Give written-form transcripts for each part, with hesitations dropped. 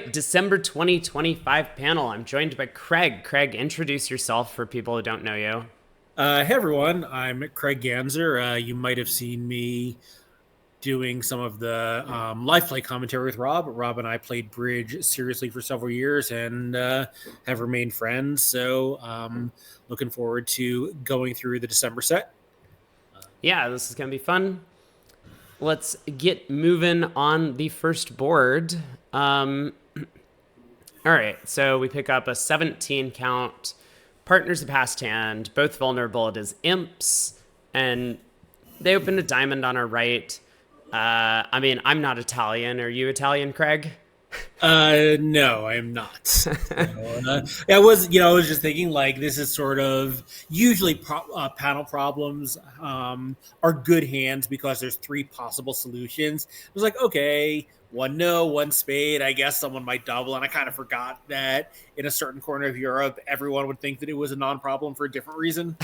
right, December 2025 panel. I'm joined by Craig. Craig, introduce yourself for people who don't know you. Hey everyone, I'm Craig Ganzer. You might have seen me doing some of the live play commentary with Rob. Rob and I played bridge seriously for several years and have remained friends. So, looking forward to going through the December set. Yeah, this is going to be fun. Let's get moving on the first board. Um, all right, so we pick up a 17 count. Partners a passed hand, both vulnerable. It is imps, and they open a diamond on our right. I mean, I'm not Italian. Are you Italian, Craig? No, I am not. I was just thinking like this is sort of usually panel problems are good hands because there's three possible solutions. It was like, okay, one no, one spade. I guess someone might double, and I kind of forgot that in a certain corner of Europe, everyone would think that it was a non-problem for a different reason.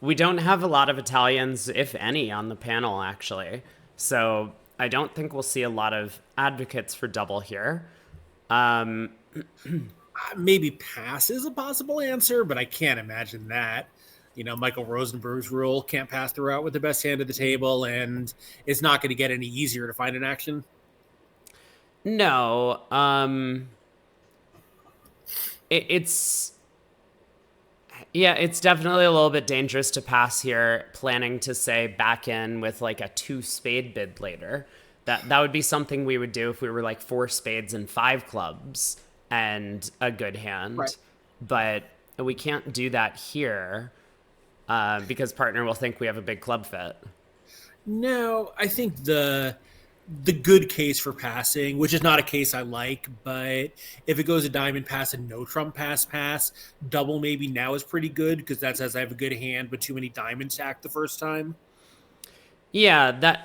We don't have a lot of Italians, if any, on the panel, actually. So I don't think we'll see a lot of advocates for double here. Um, Maybe pass is a possible answer, but I can't imagine that. Michael Rosenberg's rule can't pass throughout with the best hand at the table, and it's not going to get any easier to find an action. no, it's yeah, it's definitely a little bit dangerous to pass here, planning to say back in with like a two spade bid later. That would be something we would do if we were like four spades and five clubs and a good Right. hand. But we can't do that here because partner will think we have a big club fit. No, I think the good case for passing, which is not a case I like, but if it goes a diamond pass and no trump pass, double maybe now is pretty good because that says I have a good hand, but too many diamonds stacked the first time. Yeah,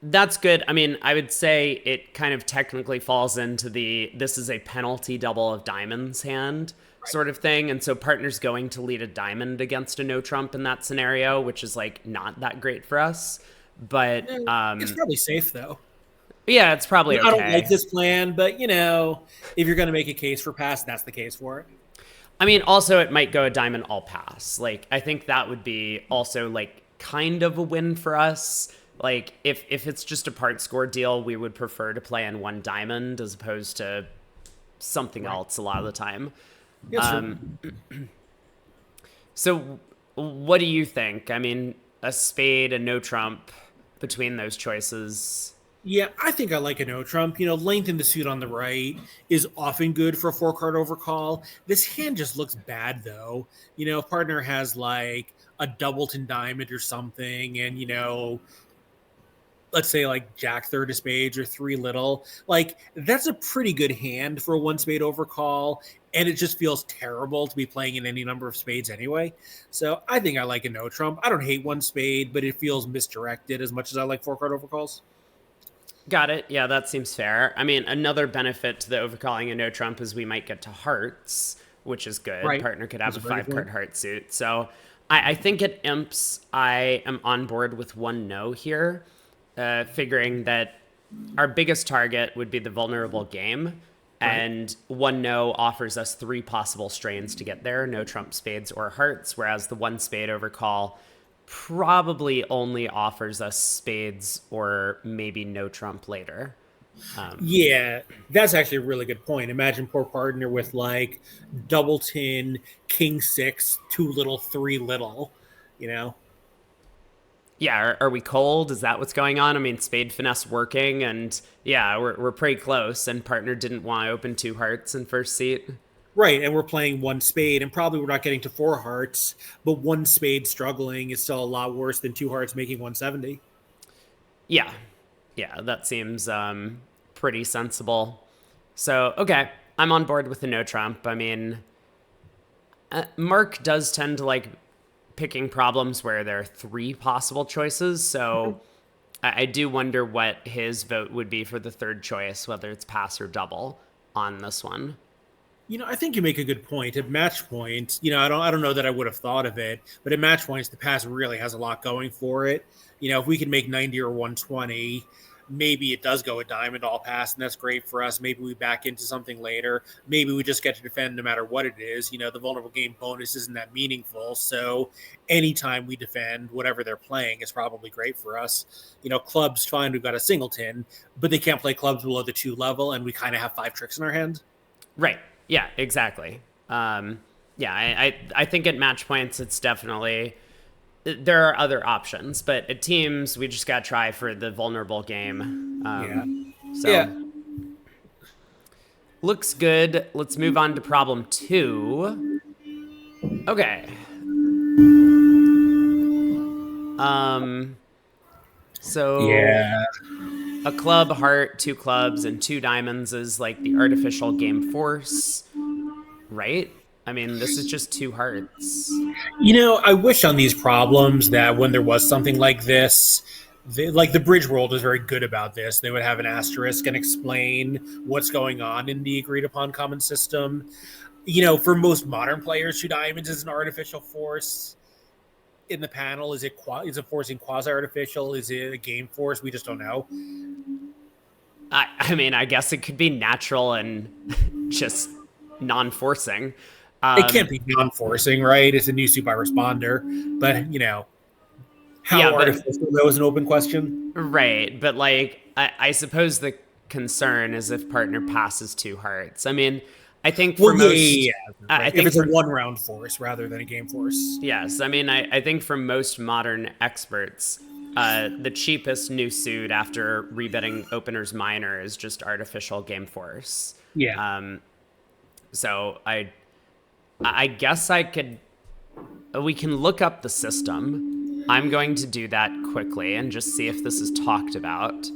that's good. I mean, I would say it kind of technically falls into the this is a penalty double of diamonds hand Right. sort of thing. And so partner's going to lead a diamond against a no trump in that scenario, which is like not that great for us. But It's probably safe though. yeah, it's probably I don't like okay. this plan, but if you're going to make a case for pass, that's the case for it. I mean, also it might go a diamond all pass. Like I think that would be also like kind of a win for us. Like if it's just a part score deal, we would prefer to play in one diamond as opposed to something Right. else a lot of the time. That's true. So what do you think? I mean, a spade and no trump between those choices. Yeah, I think I like a no trump. Length in the suit on the right is often good for a four card overcall. This hand just looks bad though. If partner has like a doubleton diamond or something, and let's say like jack third of spades or three little, like that's a pretty good hand for a one spade overcall, and it just feels terrible to be playing in any number of spades anyway. So I think I like a no trump. I don't hate one spade, but it feels misdirected as much as I like four card overcalls. Got it. Yeah, that seems fair. I mean, another benefit to the overcalling a no trump is we might get to hearts, which is good. Right. Partner could have That's a a very good five card point. heart suit. So I think at imps, I am on board with one no here, figuring that our biggest target would be the vulnerable game. Right. And one no offers us three possible strains to get there, no trump spades or hearts, whereas the one spade overcall probably only offers us spades or maybe no trump later. Yeah, that's actually a really good point. Imagine poor partner with like double tin, king six, two little, three little, you know? Yeah, are we cold? Is that what's going on? I mean, spade finesse working, and yeah, we're pretty close. And partner didn't want to open two hearts in first seat. Right. And we're playing one spade, and probably we're not getting to four hearts, but one spade struggling is still a lot worse than two hearts making 170. Yeah, yeah, that seems pretty sensible. So okay, I'm on board with the no trump. I mean, Mark does tend to like picking problems where there are three possible choices. So I do wonder what his vote would be for the third choice, whether it's pass or double on this one. I think you make a good point. At match point, I don't know that I would have thought of it, but at match points, the pass really has a lot going for it. If we can make 90 or 120, maybe it does go a diamond all pass, and that's great for us. Maybe we back into something later. Maybe we just get to defend no matter what it is. The vulnerable game bonus isn't that meaningful. So anytime we defend whatever they're playing is probably great for us. Clubs fine, we've got a singleton, but they can't play clubs below the 2 level, and we kind of have 5 tricks in our hand. Right. Yeah, exactly. Yeah, I think at match points, it's definitely, there are other options, but at teams, we just got to try for the vulnerable game. So Yeah. looks good. Let's move on to problem 2. Okay. So Yeah. a club, heart, 2 clubs, and 2 diamonds is like the artificial game force, right? I mean, this is just 2 hearts. I wish on these problems that when there was something like this, like the bridge world is very good about this. They would have an asterisk and explain what's going on in the agreed upon common system. For most modern players, 2 diamonds is an artificial force. In the panel, is it forcing quasi artificial? Is it a game force? We just don't know. I mean, I guess it could be natural and just non-forcing. It can't be non-forcing, right? It's a new suit by responder, but how Yeah, but artificial though is an open question. right. But like, I suppose the concern is if partner passes 2 hearts. I mean, I think for most, yeah. I Right. If think it's a for, 1-round force rather than a game force. yes. I mean, I think for most modern experts, the cheapest new suit after rebidding opener's minor is just artificial game force. Yeah. So I guess we can look up the system. I'm going to do that quickly and just see if this is talked about.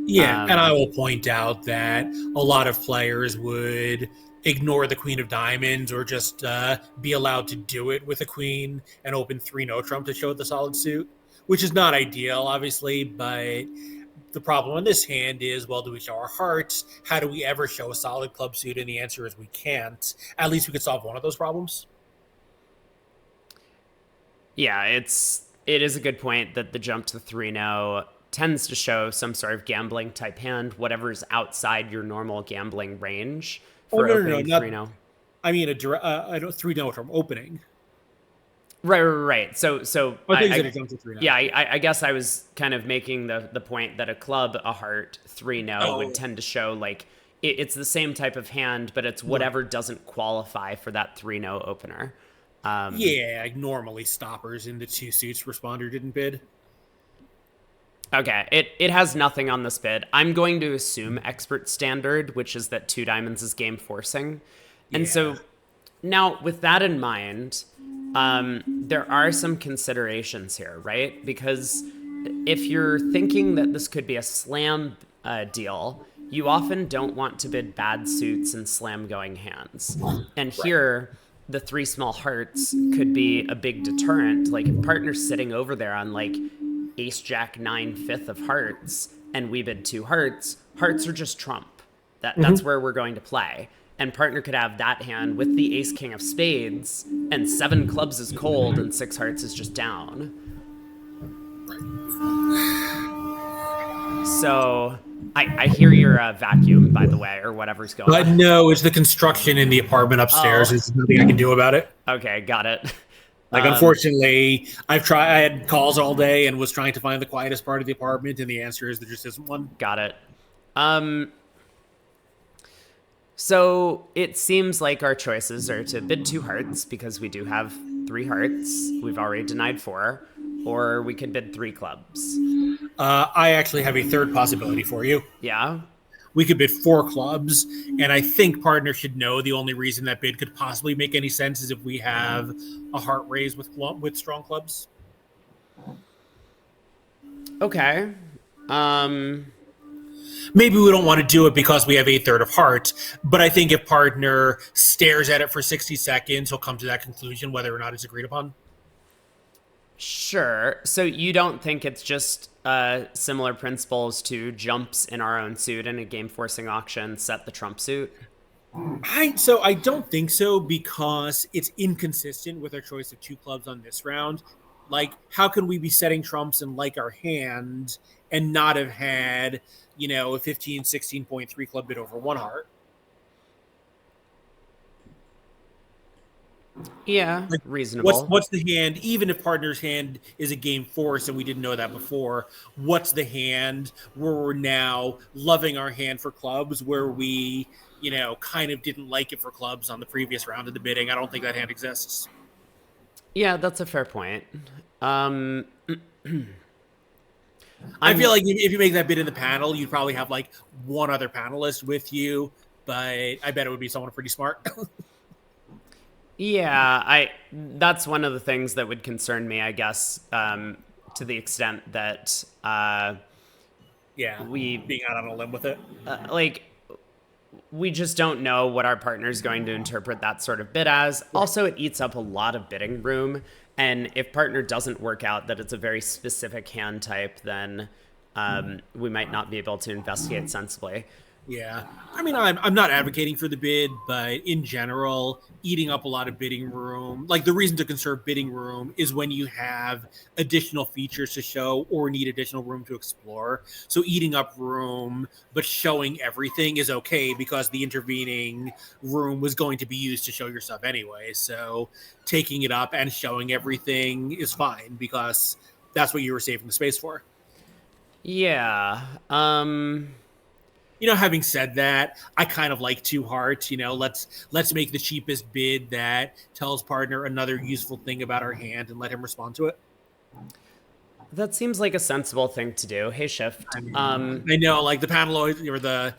Yeah, and I will point out that a lot of players would ignore the Queen of Diamonds or just be allowed to do it with a Queen and open 3 no trump to show the solid suit, which is not ideal, obviously, but the problem on this hand is, well, do we show our hearts? How do we ever show a solid club suit? And the answer is we can't. At least we could solve one of those problems. Yeah, it is a good point that the jump to 3-0 tends to show some sort of gambling type hand, whatever's outside your normal gambling range for opening 3-0. I mean, a 3 no from opening. Right. So Yeah, I guess I was kind of making the point that a club, a heart, 3-0 would tend to show like it's the same type of hand, but it's whatever doesn't qualify for that 3-0 opener. Like normally stoppers in the 2 suits responder didn't bid. Okay, it has nothing on this bid. I'm going to assume expert standard, which is that 2 diamonds is game forcing. And so now with that in mind, there are some considerations here, right? Because if you're thinking that this could be a slam deal, you often don't want to bid bad suits and slam going hands. And here, the 3 small hearts could be a big deterrent. Like if partner's sitting over there on like ace jack 9 5th of hearts and we bid 2 hearts, hearts are just trump. That's where we're going to play. And partner could have that hand with the ace king of spades and 7 clubs is cold and 6 hearts is just down. So I hear your vacuum, by the way, or whatever's going on. No, it's the construction in the apartment upstairs. There's nothing I can do about it. Okay, got it. Unfortunately, I had calls all day and was trying to find the quietest part of the apartment, and the answer is there just isn't one. Got it. So it seems like our choices are to bid 2 hearts because we do have 3 hearts. We've already denied 4. Or we could bid 3 clubs. I actually have a third possibility for you. Yeah? We could bid 4 clubs, and I think partner should know the only reason that bid could possibly make any sense is if we have a heart raise with strong clubs. Okay. Maybe we don't want to do it because we have a third of hearts, but I think if partner stares at it for 60 seconds, he'll come to that conclusion whether or not it's agreed upon. Sure. So you don't think it's just similar principles to jumps in our own suit in a game forcing auction, set the trump suit? I don't think so because it's inconsistent with our choice of 2 clubs on this round. Like, how can we be setting trumps and like our hand and not have had, a 15, 16.3 club bid over one heart? Yeah, Like, what's reasonable. what's the hand? Even if partner's hand is a game force, and we didn't know that before, what's the hand where we're now loving our hand for clubs, where we, kind of didn't like it for clubs on the previous round of the bidding? I don't think that hand exists. Yeah, that's a fair point. Um, I feel I'm like if you make that bid in the panel, you'd probably have like one other panelist with you, but I bet it would be someone pretty smart. Yeah, I that's one of the things that would concern me, I guess, to the extent that Yeah, we being out on a limb with it. like we just don't know what our partner is going to interpret that sort of bid as. Right. Also, it eats up a lot of bidding room, and if partner doesn't work out that it's a very specific hand type, then we might not be able to investigate sensibly. Yeah. I mean, I'm not advocating for the bid, but in general, eating up a lot of bidding room, like the reason to conserve bidding room is when you have additional features to show or need additional room to explore. So eating up room, but showing everything is okay because the intervening room was going to be used to show your stuff anyway. So taking it up and showing everything is fine because that's what you were saving the space for. Yeah. Having said that, I kind of like two hearts. Let's make the cheapest bid that tells partner another useful thing about our hand and let him respond to it. That seems like a sensible thing to do. Hey, Shift. I know, like the panel always, or the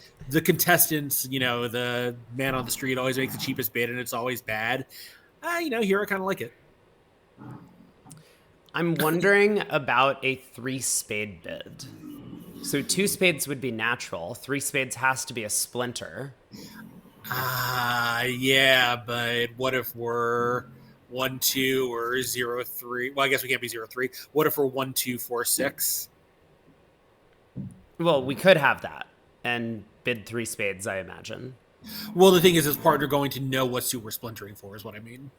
contestants, the man on the street always makes the cheapest bid, and it's always bad. Here I kind of like it. I'm wondering about a three spade bid. So two spades would be natural. Three spades has to be a splinter. Yeah, but what if we're 1-2 or 0-3? Well, I guess we can't be 0-3. What if we're 1-2-4-6? Well, we could have that and bid three spades, I imagine. Well, the thing is partner going to know what suit we're splintering for, is what I mean.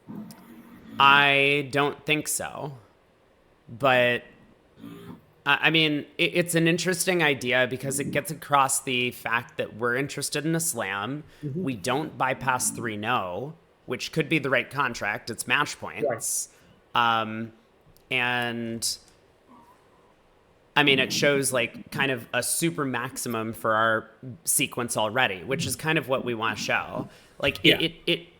I don't think so. But I mean, it's an interesting idea because it gets across the fact that we're interested in a slam. Mm-hmm. We don't bypass 3-0, which could be the right contract. It's match Right. points. And I mean, it shows like kind of a super maximum for our sequence already, which is kind of what we want to show. Like Yeah.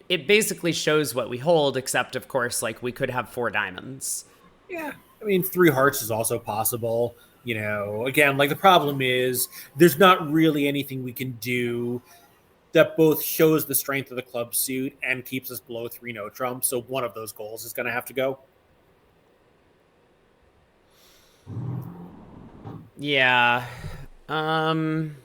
it basically shows what we hold, except of course, like we could have four diamonds. Yeah. I mean, three hearts is also possible. Again, like the problem is there's not really anything we can do that both shows the strength of the club suit and keeps us below 3 no trump. So one of those goals is going to have to go. Yeah. Um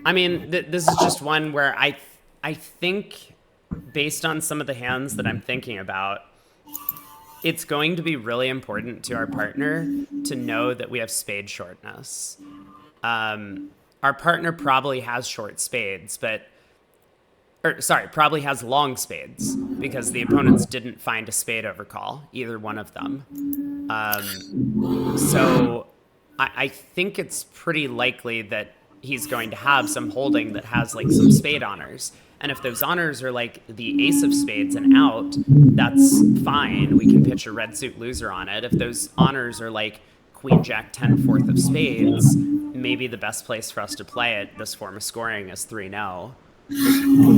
I mean, this is just one where I think based on some of the hands that I'm thinking about, it's going to be really important to our partner to know that we have spade shortness. Our partner probably has short spades, but probably has long spades because the opponents didn't find a spade overcall, either one of them. So I think it's pretty likely that he's going to have some holding that has like some spade honors. And if those honors are like the ace of spades and out, that's fine. We can pitch a red suit loser on it. If those honors are like queen, jack, 10, fourth of spades, maybe the best place for us to play it, this form of scoring, is 3-0.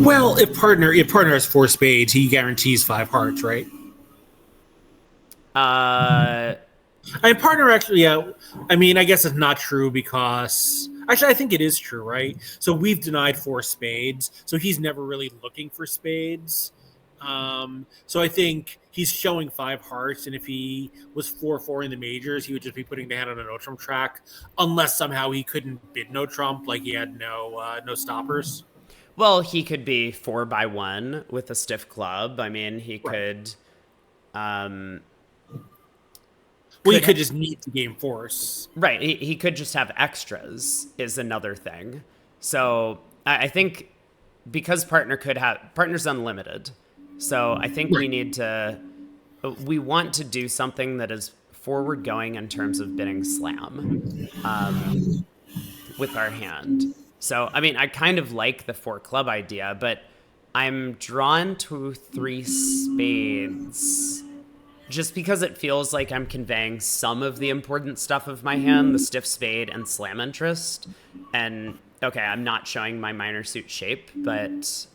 Well, if partner has four spades, he guarantees five hearts, right? Uh, I mean, partner actually, yeah. I mean, I guess it's not true because actually, I think it is true, right? So we've denied four spades, so he's never really looking for spades. So I think he's showing five hearts, and if he was 4-4 in the majors, he would just be putting the hand on a no trump track, unless somehow he couldn't bid no trump, like he had no stoppers. well, he could be 4-1 with a stiff club. I mean, he Right. could. Um, Well, you could could just need the game force. Right. He could just have extras is another thing. So I think because partner's unlimited. So I think Right. we want to do something that is forward going in terms of bidding slam with our hand. So, I mean, I kind of like the four club idea, but I'm drawn to three spades just because it feels like I'm conveying some of the important stuff of my hand, the stiff spade and slam interest. And okay, I'm not showing my minor suit shape, but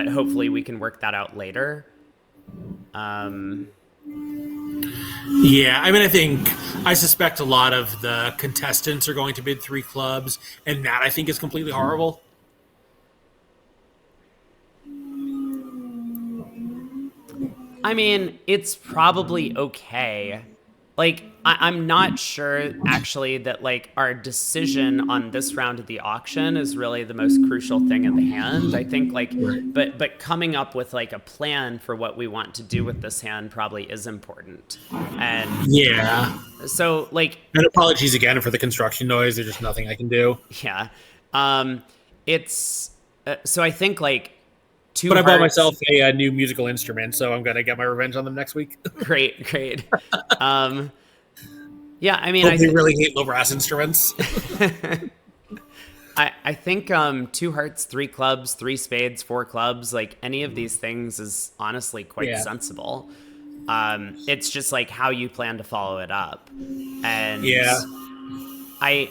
hopefully we can work that out later. Um, Yeah, I mean, I suspect a lot of the contestants are going to bid three clubs, and that I think is completely horrible. I mean, it's probably okay. Like, I'm not sure actually that like our decision on this round of the auction is really the most crucial thing in the hand. I think like, Right. but coming up with like a plan for what we want to do with this hand probably is important. And Yeah. so like, And apologies again for the construction noise. There's just nothing I can do. yeah, um, it's so I think like two But I bought hearts. myself a new musical instrument, so I'm gonna get my revenge on them next week. Great, great. Um, yeah, I mean, Hope they really hate low brass instruments. I think two hearts, three clubs, three spades, four clubs, like any of these things is honestly quite Yeah. sensible. It's just like how you plan to follow it up. And Yeah. I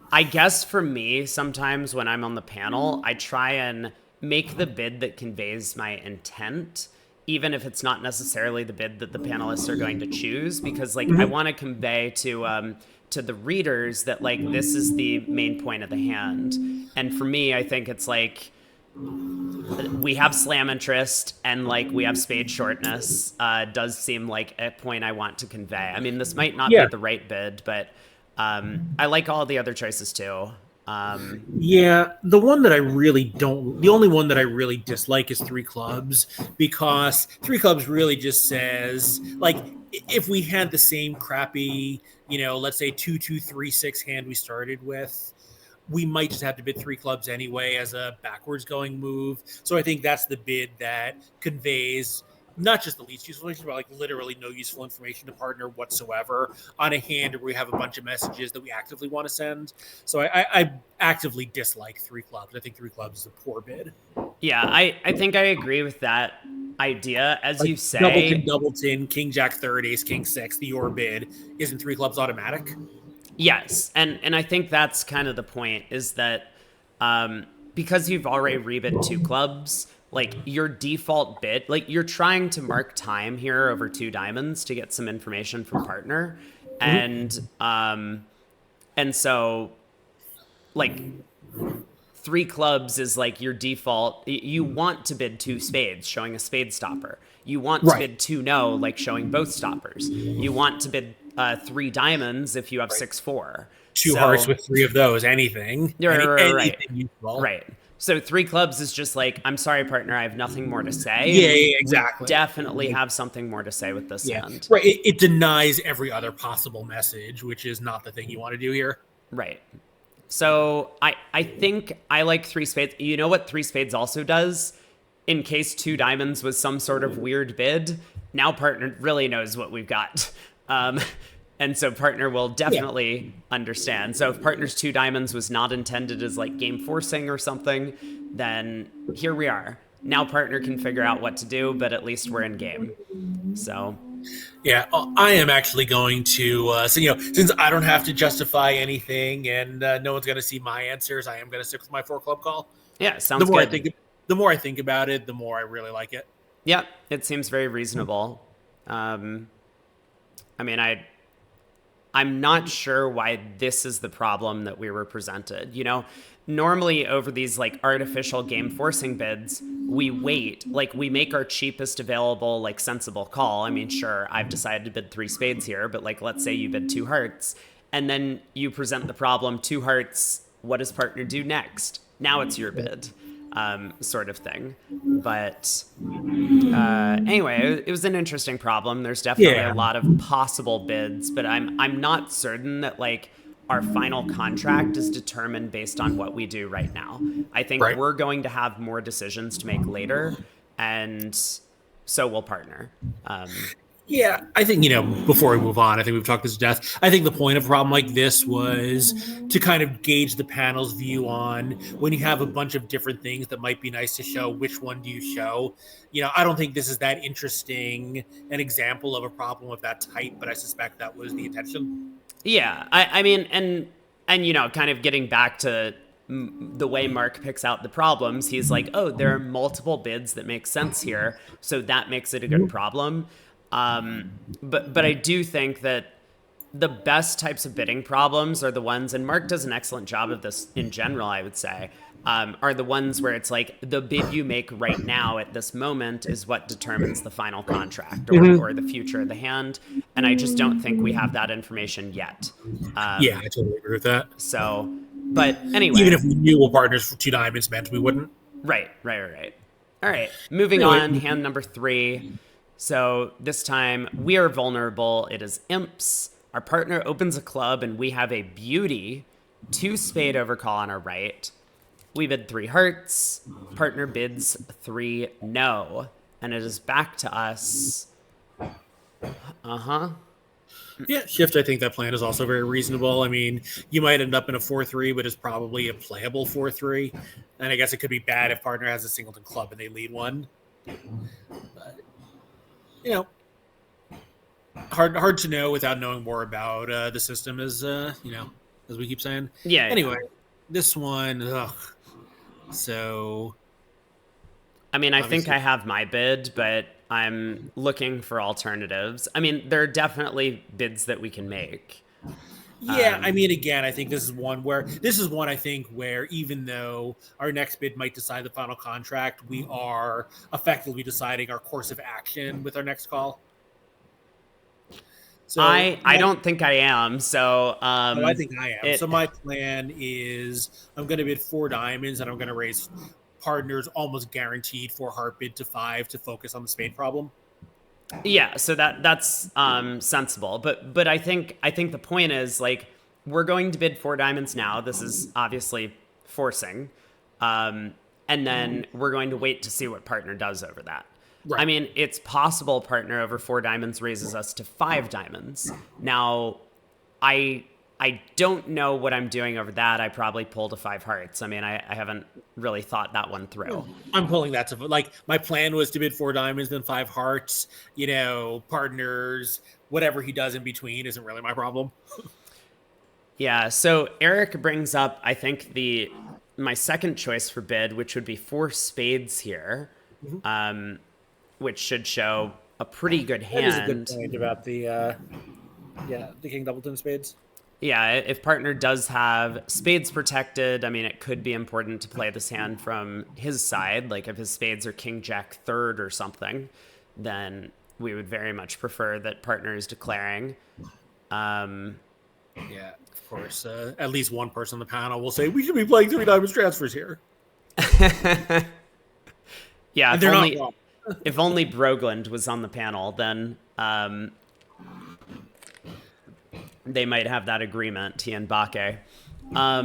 I guess for me, sometimes when I'm on the panel, I try and make the bid that conveys my intent, even if it's not necessarily the bid that the panelists are going to choose, because like I want to convey to the readers that like this is the main point of the hand. And for me, I think it's like we have slam interest and like we have spade shortness does seem like a point I want to convey. I mean, this might not be Yeah. the right bid, but I like all the other choices too. Yeah, the one that I really don't, the only one that I really dislike is three clubs because three clubs really just says like if we had the same crappy, let's say 2-2-3-6 hand we started with, we might just have to bid three clubs anyway as a backwards going move. So I think that's the bid that conveys not just the least useful information, but like literally no useful information to partner whatsoever on a hand where we have a bunch of messages that we actively want to send. So I actively dislike three clubs. I think three clubs is a poor bid. Yeah, I think I agree with that idea. As Like you say, Doubleton, King Jack third, Ace King six, the your bid isn't three clubs automatic. yes, and I think that's kind of the point is that because you've already rebid two clubs, like your default bid, like you're trying to mark time here over two diamonds to get some information from partner, and so like three clubs is like your default. You want to bid two spades, showing a spade stopper. You want to Right. bid two no, like showing both stoppers. You want to bid three diamonds if you have Right. 6-4. Two hearts So with three of those, anything. right, Anything useful. right. So three clubs is just like, I'm sorry, partner, I have nothing more to say. Yeah, And yeah, we exactly. definitely have something more to say with this Yeah, hand. right. It denies every other possible message, which is not the thing you want to do here. Right. So I think I like three spades. You know what three spades also does? In case two diamonds was some sort of weird bid, now partner really knows what we've got. Um, and so partner will Yeah, definitely understand. So if partner's two diamonds was not intended as like game forcing or something, then here we are. Now partner can figure out what to do, but at least we're in game. So yeah. I am actually going to, since I don't have to justify anything and no one's going to see my answers, I am going to stick with my four club call. yeah, The sounds more I good. think, the more I think about it, the more I really like it. Yeah, it seems very reasonable. I mean, I'm not sure why this is the problem that we were presented. You know, normally over these like artificial game forcing bids, we wait, like we make our cheapest available, like sensible call. I mean, sure, I've decided to bid three spades here, but like let's say you bid two hearts, and then you present the problem two hearts. What does partner do next? Now it's your bid, sort of thing. But anyway, it was an interesting problem. There's definitely a Yeah. lot of possible bids, but I'm not certain that like our final contract is determined based on what we do right now. I think Right. we're going to have more decisions to make later, and so will partner. Yeah, I think, before we move on, I think we've talked this to death. I think the point of a problem like this was to kind of gauge the panel's view on when you have a bunch of different things that might be nice to show, which one do you show? I don't think this is that interesting an example of a problem of that type, but I suspect that was the intention. Yeah, I mean, and kind of getting back to the way Mark picks out the problems, he's like, oh, there are multiple bids that make sense here, so that makes it a good problem. But I do think that the best types of bidding problems are the ones, and Mark does an excellent job of this in general, I would say, are the ones where it's like the bid you make right now at this moment is what determines the final contract or the future of the hand. And I just don't think we have that information yet. Yeah, I totally agree with that. So, but Even anyway, if we knew what partners for two diamonds meant, we wouldn't. right. All right, moving Anyway, on, hand number 3. So this time we are vulnerable. It is imps. Our partner opens a club and we have a beauty, 2 spade overcall on our right. We bid 3 hearts. Partner bids 3 no. And it is back to us. yeah, shift. I think that plan is also very reasonable. I mean, you might end up in a 4-3, but it's probably a playable 4-3. And I guess it could be bad if partner has a singleton club and they lead one. But, hard to know without knowing more about the system, as as we keep saying. Yeah. Anyway, this one. So, I mean, I think obviously- I have my bid, but I'm looking for alternatives. I mean, there are definitely bids that we can make. yeah, I mean, again, I think this is one I think where even though our next bid might decide the final contract, we are effectively deciding our course of action with our next call. So I don't think I am. So I think I am. it- So my plan is I'm going to bid 4 diamonds and I'm going to raise partners almost guaranteed 4 heart bid to 5 to focus on the spade problem. Yeah, so that's sensible. But I think the point is, like, we're going to bid 4 diamonds now. This is obviously forcing. And then we're going to wait to see what partner does over that. Right. I mean, it's possible partner over 4 diamonds raises us to 5 diamonds. Now, I don't know what I'm doing over that. I probably pulled a 5 hearts. I mean, I haven't really thought that one through. I'm pulling that to, like, my plan was to bid 4 diamonds, then 5 hearts, partners, whatever he does in between isn't really my problem. Yeah, so Eric brings up, I think, my second choice for bid, which would be 4 spades here, which should show a pretty good hand. That is a good point about the King Doubleton spades. Yeah, if partner does have spades protected, I mean, it could be important to play this hand from his side. Like if his spades are King Jack third or something, then we would very much prefer that partner is declaring. Yeah, of course. At least one person on the panel will say we should be playing 3 diamonds transfers here. Yeah, And they're not wrong. if only Brogland was on the panel, then they might have that agreement, he and Bakke. I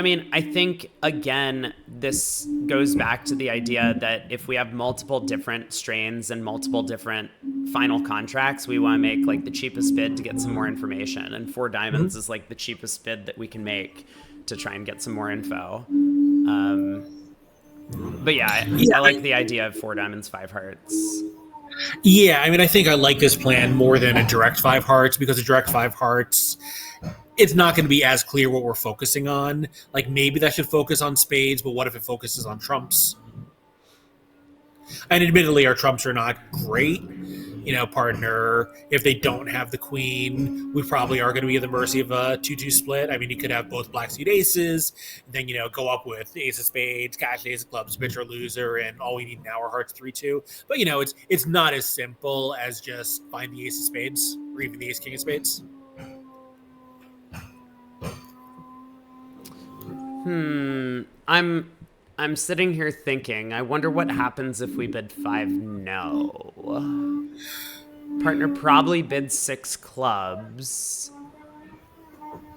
mean, I think again, this goes back to the idea that if we have multiple different strains and multiple different final contracts, we want to make like the cheapest bid to get some more information. And 4 diamonds is like the cheapest bid that we can make to try and get some more info. But yeah, I like the idea of 4 diamonds, 5 hearts. Yeah, I mean, I think I like this plan more than a direct 5 hearts, because a direct 5 hearts, it's not going to be as clear what we're focusing on. Like maybe that should focus on spades, but what if it focuses on trumps? And admittedly, our trumps are not great. Partner, if they don't have the queen, we probably are going to be at the mercy of a 2-2 split. I mean, you could have both black suit aces, then, go up with ace of spades, cash ace of clubs, bitch or loser, and all we need now are hearts 3-2. But, it's not as simple as just find the ace of spades or even the ace king of spades. I'm sitting here thinking, I wonder what happens if we bid 5 no. Partner probably bids 6 clubs.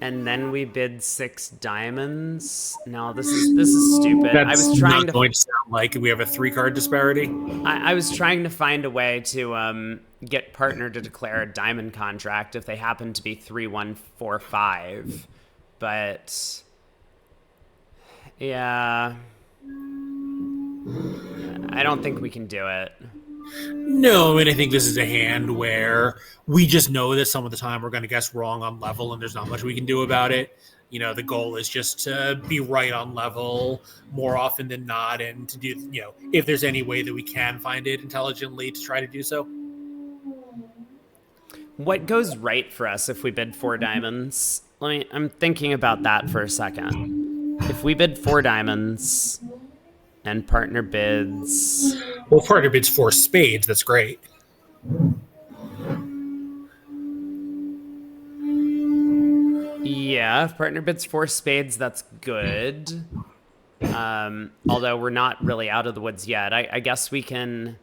And then we bid 6 diamonds. No, this is stupid. I was That's trying not to going to sound like we have a 3-card disparity. I was trying to find a way to get partner to declare a diamond contract if they happen to be 3-1-4-5, but yeah, I don't think we can do it. No, and I think this is a hand where we just know that some of the time we're going to guess wrong on level, and there's not much we can do about it. The goal is just to be right on level more often than not, and to do, if there's any way that we can find it intelligently to try to do so. What goes right for us if we bid 4 diamonds? I'm thinking about that for a second. If we bid 4 diamonds and partner bids, Well, partner bids 4 spades. That's great. yeah, if partner bids 4 spades, that's good. Although we're not really out of the woods yet. I guess we can.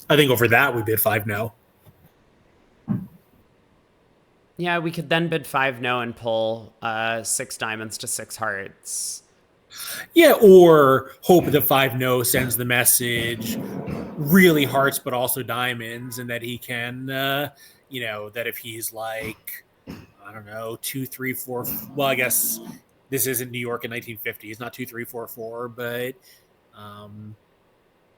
I think over that we bid 5 no. Yeah, we could then bid 5 no and pull 6 diamonds to 6 hearts. Yeah, or hope that 5 no sends the message really hearts but also diamonds, and that he can, that if he's like, I don't know, 2, 3, 4. Well, I guess this isn't New York in 1950. It's not 2, 3, 4, 4, but I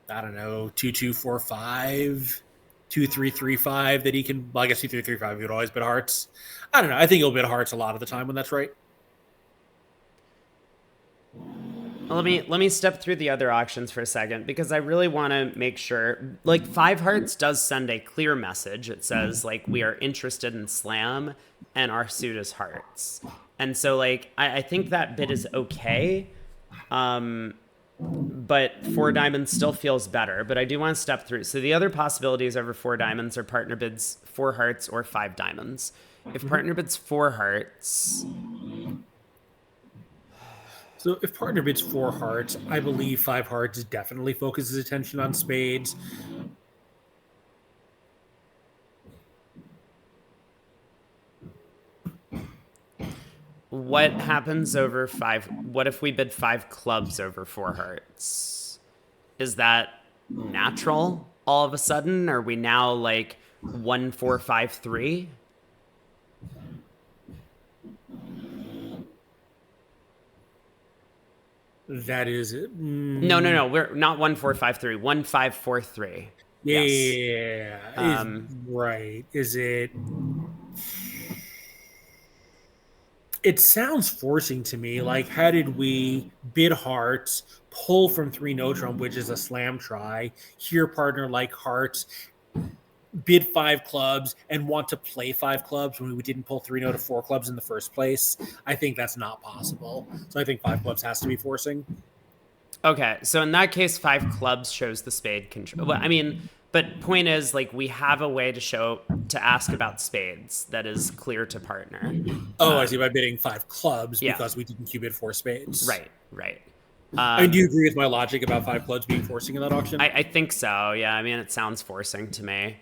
don't know, 2, 2, 4, 5. 2, 3, 3, 5 that he can. Well, I guess 2, 3, 3, 5 he would always bid hearts. I don't know. I think he'll bid hearts a lot of the time when that's right. Let me step through the other auctions for a second because I really want to make sure. Like 5 hearts does send a clear message. It says like we are interested in slam and our suit is hearts, and so like I think that bid is okay. But 4 diamonds still feels better. But I do want to step through. So the other possibilities over 4 diamonds are partner bids 4 hearts or 5 diamonds. If partner bids 4 hearts. So if partner bids 4 hearts, I believe 5 hearts definitely focuses attention on spades. What happens over 5? What if we bid 5 clubs over 4 hearts? Is that natural all of a sudden? Are we now like 1, 4, 5, 3? That is it. No. We're not 1, 4, 5, 3. 1, 5, 4, 3. Yeah. Yes. Right. Is it? It sounds forcing to me. Like, how did we bid hearts, pull from 3 no trump, which is a slam try, hear partner like hearts, bid 5 clubs, and want to play 5 clubs when we didn't pull 3 no to 4 clubs in the first place? I think that's not possible. So I think 5 clubs has to be forcing. Okay, so in that case, 5 clubs shows the spade control. Well, I mean, but point is, like, we have a way to ask about spades that is clear to partner. Oh, I see. By bidding 5 clubs yeah. because we didn't bid 4 spades. Right. Do you agree with my logic about 5 clubs being forcing in that auction? I think so. Yeah, I mean, it sounds forcing to me.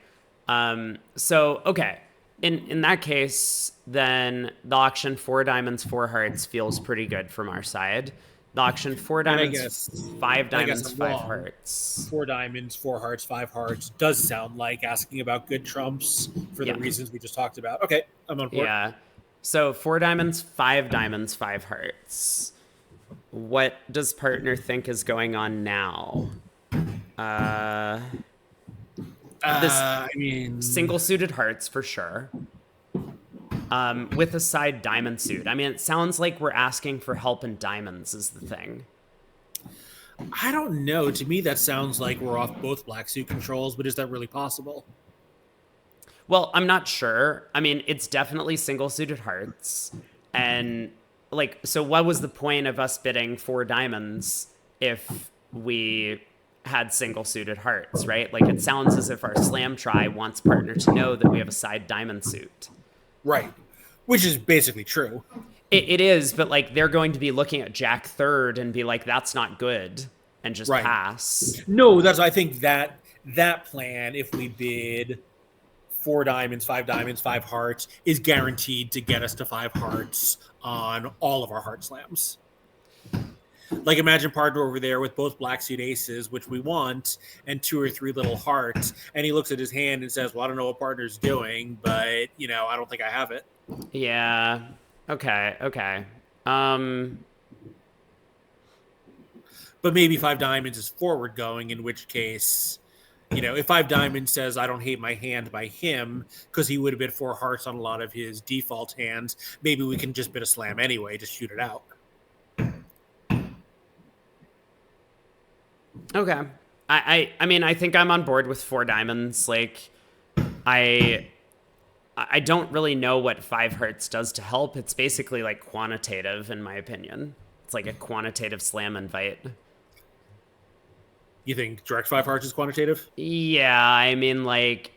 So okay, in that case, then the auction 4 diamonds, 4 hearts feels pretty good from our side. The auction 4 diamonds, 5 diamonds, 5 hearts. 4 diamonds, 4 hearts, 5 hearts does sound like asking about good trumps for the reasons we just talked about. Okay, I'm on board. Yeah. So 4 diamonds, 5 diamonds, 5 hearts. What does partner think is going on now? I mean, single suited hearts for sure. With a side diamond suit. I mean, it sounds like we're asking for help in diamonds is the thing. I don't know. To me, that sounds like we're off both black suit controls, but is that really possible? Well, I'm not sure. I mean, it's definitely single suited hearts. And like, so what was the point of us bidding 4 diamonds if we had single suited hearts, right? Like, it sounds as if our slam try wants partner to know that we have a side diamond suit. Right. Which is basically true. It is, but like they're going to be looking at Jack third and be like, that's not good, and just pass. No, I think that plan, if we bid four diamonds, five hearts is guaranteed to get us to five hearts on all of our heart slams. Like imagine partner over there with both black suit aces, which we want, and two or three little hearts, and he looks at his hand and says, "Well, I don't know what partner's doing, but I don't think I have it." Yeah. Okay. Okay. Um. But maybe five diamonds is forward going, in which case, if five diamonds says I don't hate my hand by him because he would have bid four hearts on a lot of his default hands, maybe we can just bid a slam anyway, just shoot it out. Okay. I mean, I think I'm on board with four diamonds. Like, I I don't really know what five hearts does to help. It's basically like quantitative, in my opinion. It's like a quantitative slam invite. You think direct five hearts is quantitative? Yeah, I mean, like,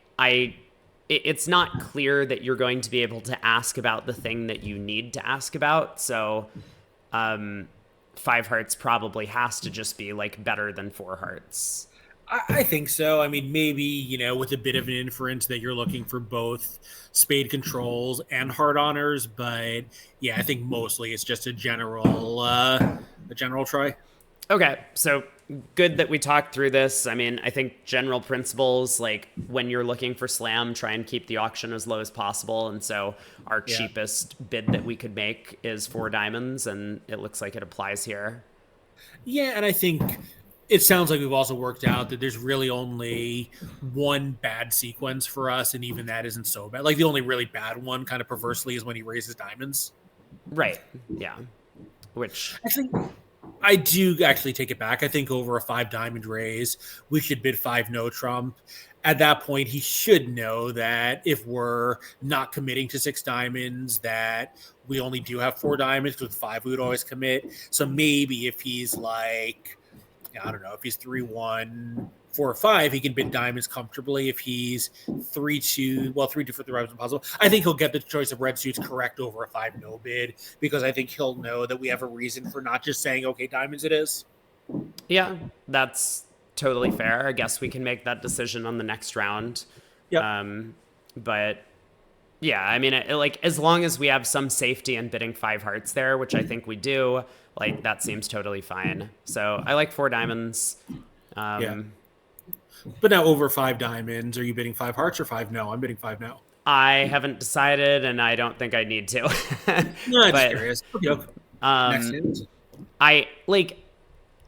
it's not clear that you're going to be able to ask about the thing that you need to ask about. So, five hearts probably has to just be like better than four hearts. I think so. I mean, maybe, with a bit of an inference that you're looking for both spade controls and heart honors, but yeah, I think mostly it's just a general try. Okay, so good that we talked through this. I mean, I think general principles, like when you're looking for slam, try and keep the auction as low as possible. And so our cheapest bid that we could make is four diamonds, and it looks like it applies here. Yeah, and I think it sounds like we've also worked out that there's really only one bad sequence for us, and even that isn't so bad. Like the only really bad one, kind of perversely, is when he raises diamonds. Right. Yeah. Which actually, I do actually take it back. I think over a five diamond raise, we should bid five no trump. At that point, he should know that if we're not committing to six diamonds, that we only do have four diamonds, because with five we would always commit. So maybe if he's like, I don't know, if he's 3-1, 4 or 5, he can bid diamonds comfortably. If he's 3-2, 3-2 for the diamonds impossible, I think he'll get the choice of red suits correct over a 5 no bid, because I think he'll know that we have a reason for not just saying, okay, diamonds it is. Yeah, that's totally fair. I guess we can make that decision on the next round. Yep. But yeah, I mean, like, as long as we have some safety in bidding five hearts there, which I think we do, like, that seems totally fine. So I like four diamonds. Yeah. But now over five diamonds, are you bidding five hearts or five no? I'm bidding five no. I haven't decided, and I don't think I need to. No, I'm just curious. Okay. Next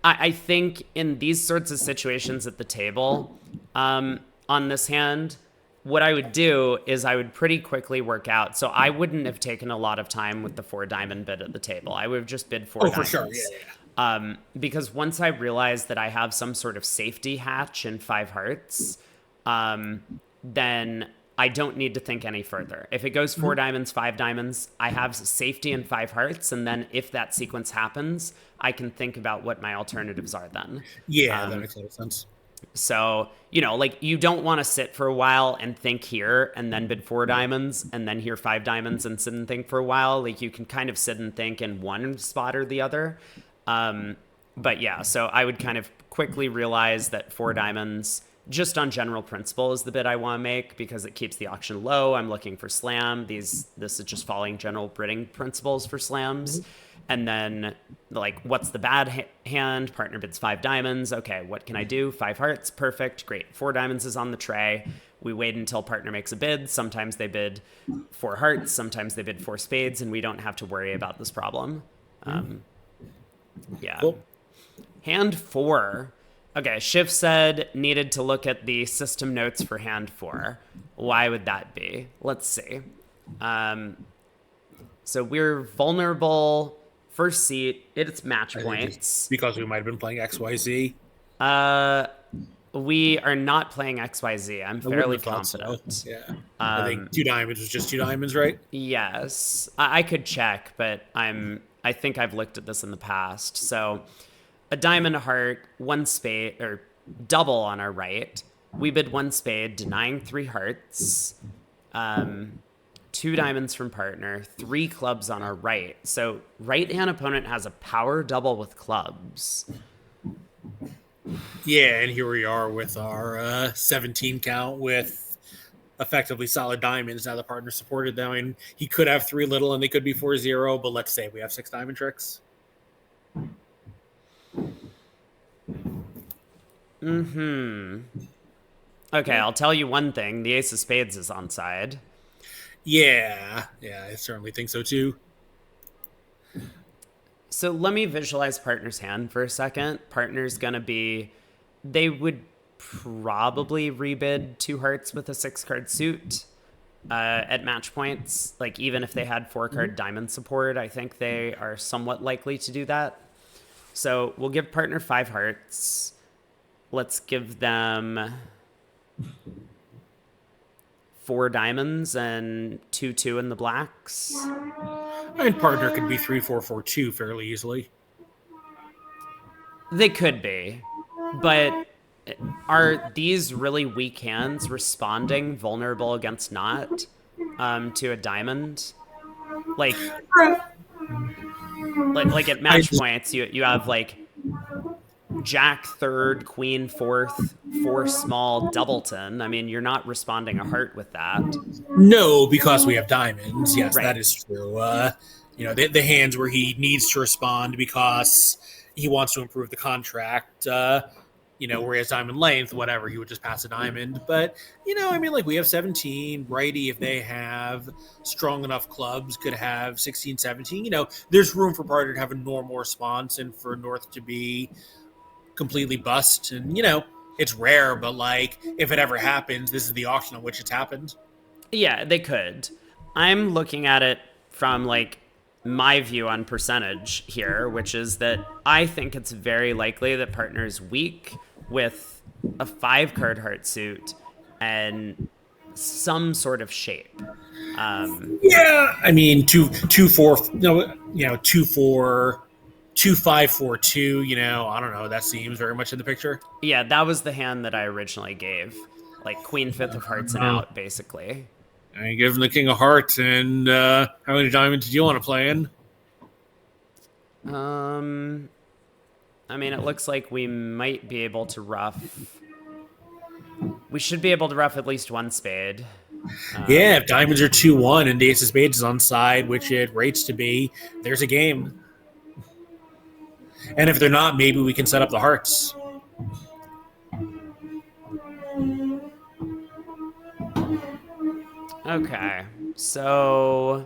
I think in these sorts of situations at the table, on this hand, what I would do is I would pretty quickly work out. So I wouldn't have taken a lot of time with the four diamond bid at the table. I would have just bid four diamonds. For sure. Yeah. Because once I realize that I have some sort of safety hatch in five hearts, then I don't need to think any further. If it goes four diamonds, five diamonds, I have safety in five hearts. And then if that sequence happens, I can think about what my alternatives are then. Yeah, that makes a lot of sense. So, like, you don't want to sit for a while and think here and then bid four diamonds and then here five diamonds and sit and think for a while. Like, you can kind of sit and think in one spot or the other. But yeah, so I would kind of quickly realize that four diamonds, just on general principle, is the bid I want to make because it keeps the auction low. I'm looking for slam. This is just following general bidding principles for slams. And then, like, what's the bad hand? Partner bids five diamonds. Okay, what can I do? Five hearts. Perfect. Great. Four diamonds is on the tray. We wait until partner makes a bid. Sometimes they bid four hearts. Sometimes they bid four spades, and we don't have to worry about this problem. Yeah. Cool. Hand four. Okay, Schiff said needed to look at the system notes for hand four. Why would that be? Let's see. So we're vulnerable. First seat, it's match points. Because we might have been playing XYZ. We are not playing XYZ. I'm fairly confident. So. Yeah. I think two diamonds was just two diamonds, right? Yes. I could check, but I think I've looked at this in the past. So a diamond, a heart, one spade, or double on our right. We bid one spade, denying three hearts. Two diamonds from partner, three clubs on our right. So right-hand opponent has a power double with clubs. Yeah, and here we are with our 17 count with effectively solid diamonds. Now the partner supported them, and he could have three little, and they could be 4-0. But let's say we have six diamond tricks. Okay, I'll tell you one thing. The ace of spades is on side. Yeah, I certainly think so too. So let me visualize partner's hand for a second. Partner's going to be, they would probably rebid two hearts with a 6-card suit at match points. Like, even if they had 4-card diamond support, I think they are somewhat likely to do that. So we'll give partner 5 hearts. Let's give them 4 diamonds and 2-2 in the blacks. I mean, partner could be 3-4-4-2 fairly easily. They could be, but are these really weak hands responding vulnerable against not to a diamond? Like at match points, you have like Jack third, Queen fourth, 4 small doubleton. I mean, you're not responding a heart with that. No, because we have diamonds. Yes, Right. that is true. The hands where he needs to respond because he wants to improve the contract. Where he has diamond length, whatever, he would just pass a diamond. But like we have 17. Righty, if they have strong enough clubs, could have 16, 17. There's room for partner to have a normal response and for North to be completely bust. And it's rare, but like if it ever happens, this is the auction on which it's happened. Yeah, they could. I'm looking at it from like my view on percentage here, which is that I think it's very likely that partner's weak with a 5-card heart suit and some sort of shape. Yeah, I mean 2-4, no, 2-4, 2-5-4-2. I don't know. That seems very much in the picture. Yeah, that was the hand that I originally gave, like Queen 5th of hearts and out, basically. I give him the King of Hearts, and how many diamonds do you want to play in? I mean, it looks like we might be able to rough. We should be able to rough at least one spade. Yeah, if diamonds are 2-1 and the ace of spades is on side, which it rates to be, there's a game. And if they're not, maybe we can set up the hearts. Okay, so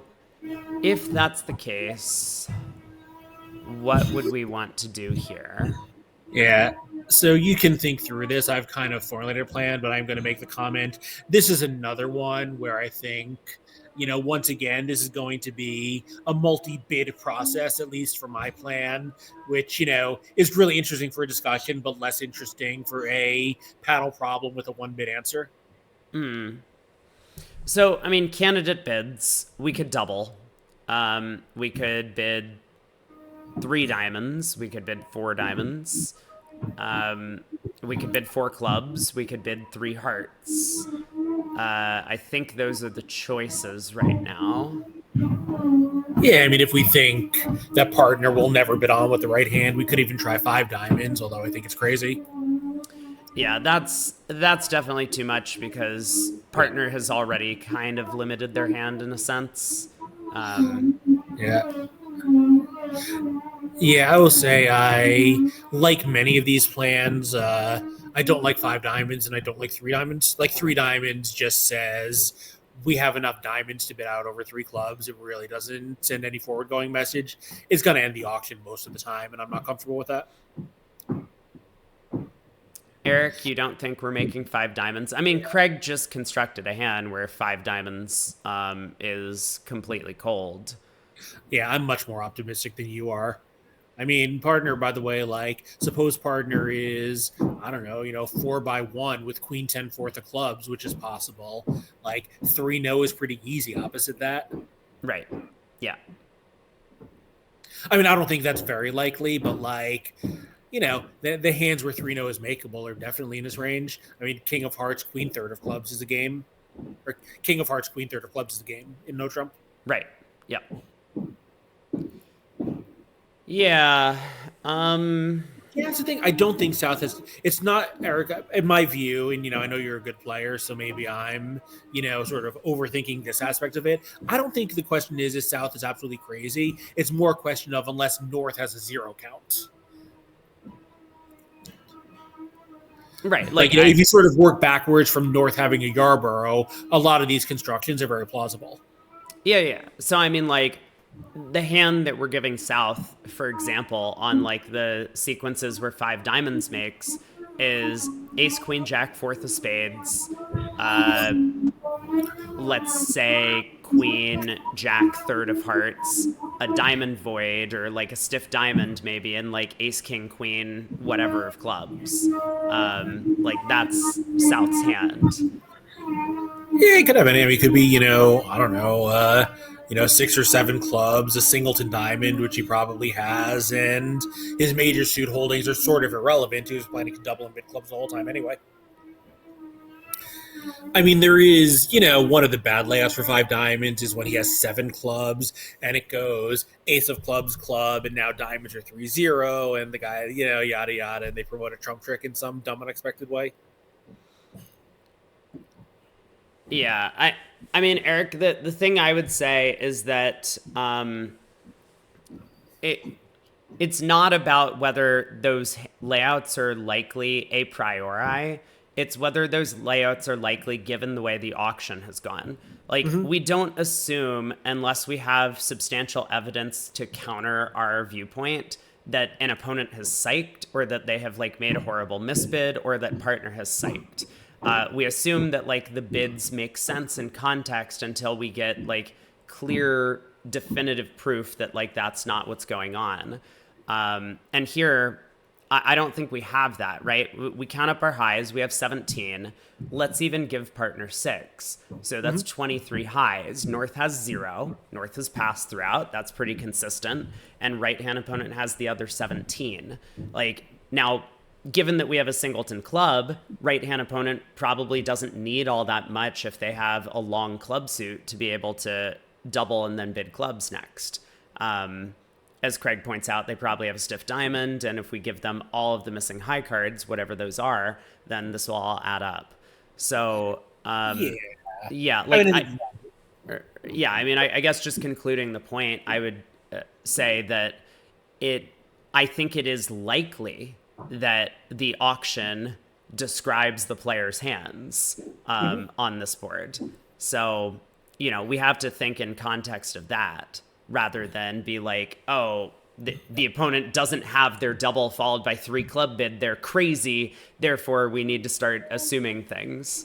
if that's the case, what would we want to do here? Yeah, so you can think through this. I've kind of formulated a plan, but I'm going to make the comment. This is another one where I think, once again, this is going to be a multi-bid process, at least for my plan, which, is really interesting for a discussion, but less interesting for a panel problem with a 1-bid answer. So, I mean, candidate bids, we could double. We could bid 3 diamonds. We could bid 4 diamonds. We could bid 4 clubs. We could bid 3 hearts. I think those are the choices right now. Yeah, I mean, if we think that partner will never bid on with the right hand, we could even try 5 diamonds, although I think it's crazy. Yeah, that's definitely too much because partner has already kind of limited their hand in a sense. Yeah. Yeah, I will say I like many of these plans. I don't like 5 diamonds and I don't like 3 diamonds. Like 3 diamonds just says we have enough diamonds to bid out over 3 clubs. It really doesn't send any forward going message. It's going to end the auction most of the time, and I'm not comfortable with that. Eric, you don't think we're making 5 diamonds? I mean, Craig just constructed a hand where 5 diamonds is completely cold. Yeah, I'm much more optimistic than you are. I mean, partner, by the way, like, suppose partner is, I don't know, 4-by-1 with Queen 10 4th of clubs, which is possible. Like, 3 no is pretty easy opposite that. Right. Yeah. I mean, I don't think that's very likely, but like, the hands where 3 no is makeable are definitely in his range. I mean, King of Hearts, Queen 3rd of clubs is a game. Or King of Hearts, Queen 3rd of clubs is a game in no trump. Right. Yeah. Yeah. Yeah, that's the thing. I don't think South has. It's not Eric, in my view, and I know you're a good player, so maybe I'm, sort of overthinking this aspect of it. I don't think the question is South is absolutely crazy. It's more a question of unless North has a zero count. Right. Like, if you sort of work backwards from North having a Yarborough, a lot of these constructions are very plausible. Yeah, yeah. So I mean, like, the hand that we're giving South, for example, on like the sequences where five diamonds makes is Ace, Queen, Jack, fourth of spades. Uh, let's say Queen, Jack, third of hearts, a diamond void, or like a stiff diamond maybe, and like Ace, King, Queen, whatever of clubs. Like that's South's hand. Yeah, it could have any. I mean, it could be, I don't know, 6 or 7 clubs, a singleton diamond, which he probably has, and his major suit holdings are sort of irrelevant. He was planning to double in mid clubs the whole time anyway. I mean, there is, one of the bad layouts for five diamonds is when he has 7 clubs and it goes ace of clubs, club, and now diamonds are 3-0, and the guy, yada yada, and they promote a trump trick in some dumb, unexpected way. Yeah, I mean, Eric, the thing I would say is that it it's not about whether those layouts are likely a priori. It's whether those layouts are likely given the way the auction has gone. Like, we don't assume, unless we have substantial evidence to counter our viewpoint, that an opponent has psyched or that they have like made a horrible misbid or that partner has psyched. We assume that like the bids make sense in context until we get like clear definitive proof that like that's not what's going on. And here, I don't think we have that, right? We count up our highs. We have 17. Let's even give partner 6. So that's 23 highs. North has 0. North has passed throughout. That's pretty consistent. And right-hand opponent has the other 17. Like, now, given that we have a singleton club, right-hand opponent probably doesn't need all that much if they have a long club suit to be able to double and then bid clubs next. As Craig points out, they probably have a stiff diamond, and if we give them all of the missing high cards, whatever those are, then this will all add up. So, yeah, like, I guess just concluding the point, I would say that I think it is likely that the auction describes the player's hands on this board. So, we have to think in context of that rather than be like, oh, the opponent doesn't have their double followed by 3 club bid. They're crazy. Therefore, we need to start assuming things.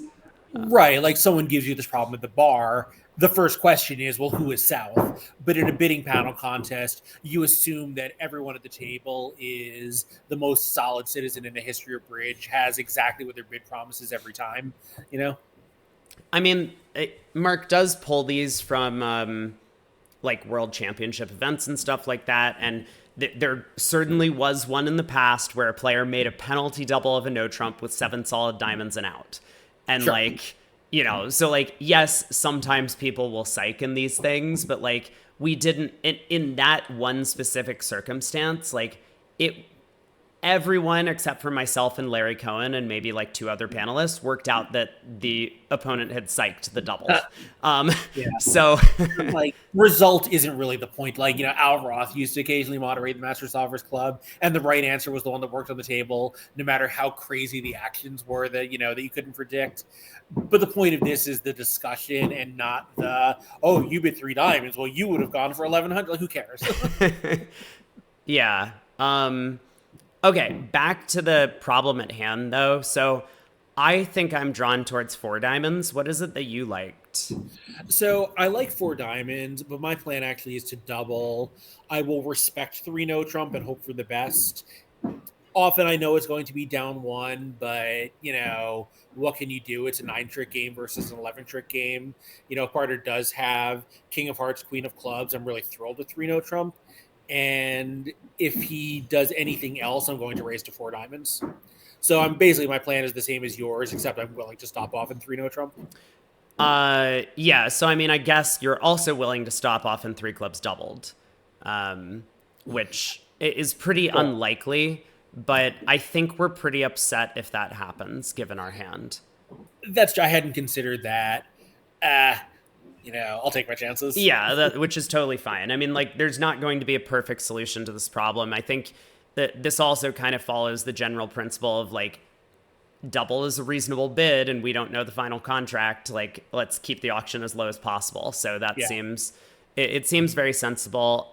Right. Like someone gives you this problem at the bar. The first question is, well, who is South? But in a bidding panel contest, you assume that everyone at the table is the most solid citizen in the history of Bridge, has exactly what their bid promises every time, I mean, Mark does pull these from like world championship events and stuff like that. And there certainly was one in the past where a player made a penalty double of a no trump with 7 solid diamonds and out. And Sure. like, so like, yes, sometimes people will psych in these things, but like we didn't in that one specific circumstance, like everyone except for myself and Larry Cohen and maybe like 2 other panelists worked out that the opponent had psyched the double. So like result isn't really the point. Like, Al Roth used to occasionally moderate the Master Solvers Club, and the right answer was the one that worked on the table, no matter how crazy the actions were that you couldn't predict. But the point of this is the discussion and not the, oh, you bid 3 diamonds. Well, you would have gone for 1,100. Like, who cares? Yeah. Okay, back to the problem at hand, though. So I think I'm drawn towards 4 diamonds. What is it that you liked? So I like 4 diamonds, but my plan actually is to double. I will respect 3 no trump and hope for the best. Often I know it's going to be down 1, but, what can you do? It's a 9-trick game versus an 11-trick game. Carter does have King of Hearts, Queen of Clubs. I'm really thrilled with 3 no trump. And if he does anything else, I'm going to raise to 4 diamonds. So my plan is the same as yours, except I'm willing to stop off in 3 no trump. Yeah. So, I mean, I guess you're also willing to stop off in 3 clubs doubled, which is pretty unlikely but I think we're pretty upset if that happens, given our hand. I hadn't considered that. I'll take my chances. Yeah, which is totally fine. I mean, like, there's not going to be a perfect solution to this problem. I think that this also kind of follows the general principle of like double is a reasonable bid and we don't know the final contract. Like, let's keep the auction as low as possible. So that Yeah. seems, it seems very sensible.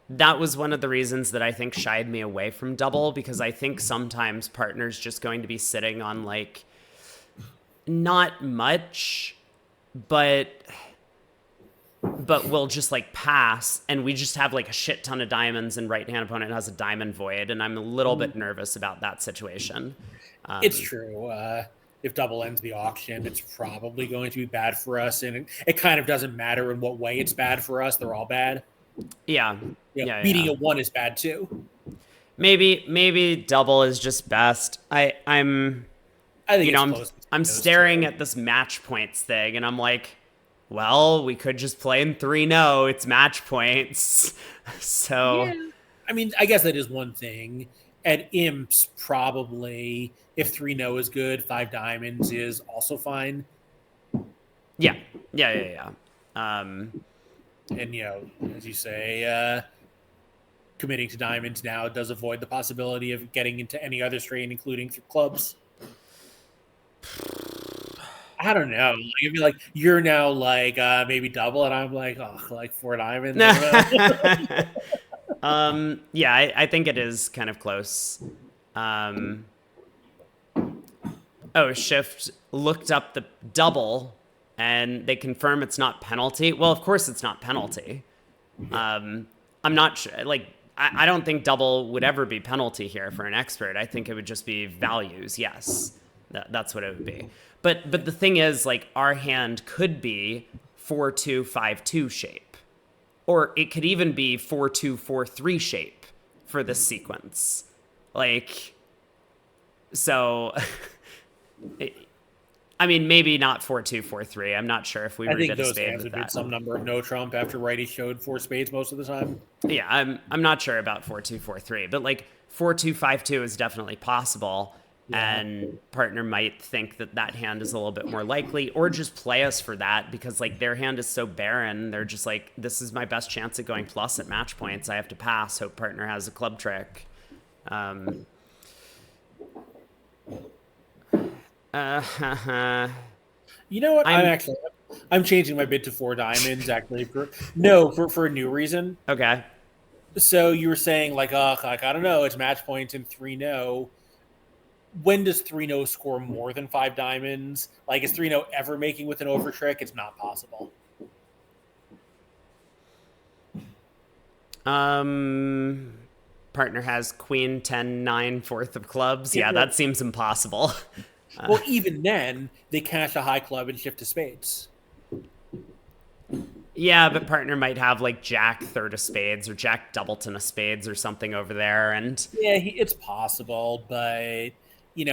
That was one of the reasons that I think shied me away from double, because I think sometimes partners just going to be sitting on like not much, but we'll just like pass and we just have like a shit ton of diamonds and right hand opponent has a diamond void, and I'm a little bit nervous about that situation. It's true. If double ends the auction, it's probably going to be bad for us, and it kind of doesn't matter in what way it's bad for us. They're all bad. Yeah. Beating a one is bad too. Maybe double is just best. I'm I think I'm staring at this match points thing and I'm like, well, we could just play in 3-0. It's match points. So yeah. I mean, I guess that is one thing. At imps, probably if 3-0 is good, 5 diamonds is also fine. Yeah. And as you say, committing to diamonds now does avoid the possibility of getting into any other strain, including through clubs. I don't know. Like, I feel like you're now like maybe double, and I'm like, oh, like 4 diamonds. Yeah, I think it is kind of close. Shift looked up the double, and they confirm it's not penalty. Well, of course it's not penalty. I'm not sure. Like, I don't think double would ever be penalty here for an expert. I think it would just be values. Yes, that's what it would be. But the thing is, like, our hand could be 4-2-5-2 shape, or it could even be 4-2-4-3 shape for this sequence. Like, so. I mean, maybe not 4-2-4-3. I'm not sure if we redid a spade with that. Some number of no trump after righty showed 4 spades most of the time. Yeah, I'm not sure about 4-2-4-3, but like 4-2-5-2 is definitely possible. Yeah. And partner might think that hand is a little bit more likely, or just play us for that because like their hand is so barren. They're just like, this is my best chance at going plus at match points. I have to pass. Hope partner has a club trick. You know what? I'm changing my bid to 4 diamonds actually for a new reason. Okay. So you were saying like I don't know, it's match points in 3-0. When does 3-0 score more than 5 diamonds? Like, is 3-0 ever making with an over trick? It's not possible. Partner has queen 10-9 fourth of clubs. Yeah, that seems impossible. Well, even then, they cash a high club and shift to spades. Yeah, but partner might have like jack third of spades or jack doubleton of spades or something over there, and yeah, it's possible, but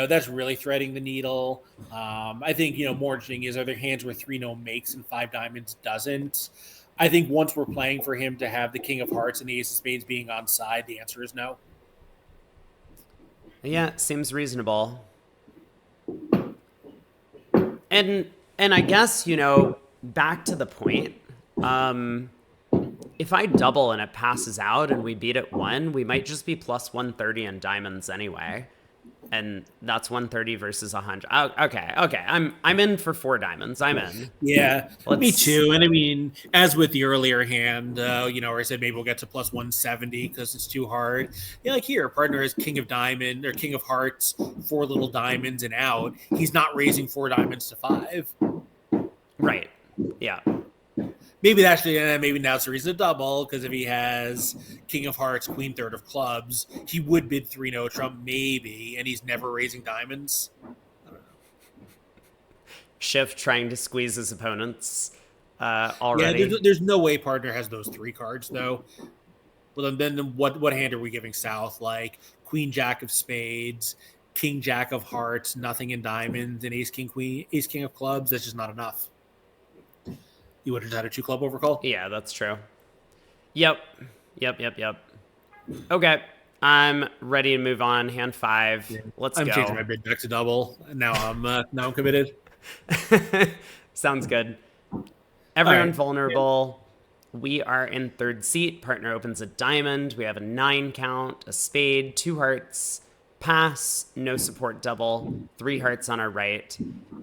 that's really threading the needle. I think more interesting is, are there hands where 3-0 makes and 5 diamonds doesn't? I think once we're playing for him to have the king of hearts and the ace of spades being on side, the answer is no. Yeah, seems reasonable. And I guess, back to the point, if I double and it passes out and we beat it 1, we might just be plus 130 in diamonds anyway. And that's 130 versus 100. Oh, okay. I'm in for 4 diamonds. I'm in. Yeah, me too. And I mean, as with the earlier hand, where I said maybe we'll get to plus 170 because it's too hard. Yeah, like here, partner is king of diamond or king of hearts, 4 little diamonds and out. He's not raising 4 diamonds to 5. Right. Yeah. Maybe now's the reason to double, because if he has king of hearts, queen third of clubs, he would bid 3-0 trump maybe, and he's never raising diamonds. I don't know. Shift trying to squeeze his opponents already. Yeah, there's no way partner has those 3 cards though. Well, then what hand are we giving South? Like queen jack of spades, king jack of hearts, nothing in diamonds, and ace king of clubs. That's just not enough. You would have had a 2 club overcall? Yeah, that's true. Yep. Okay. I'm ready to move on. Hand five. Yeah. Let's I'm changing go. my bid back to double. Now I'm committed. Sounds good. All Everyone right. vulnerable. We are in third seat. Partner opens a diamond. We have a 9 count, a spade, 2 hearts, pass, no support double, 3 hearts on our right.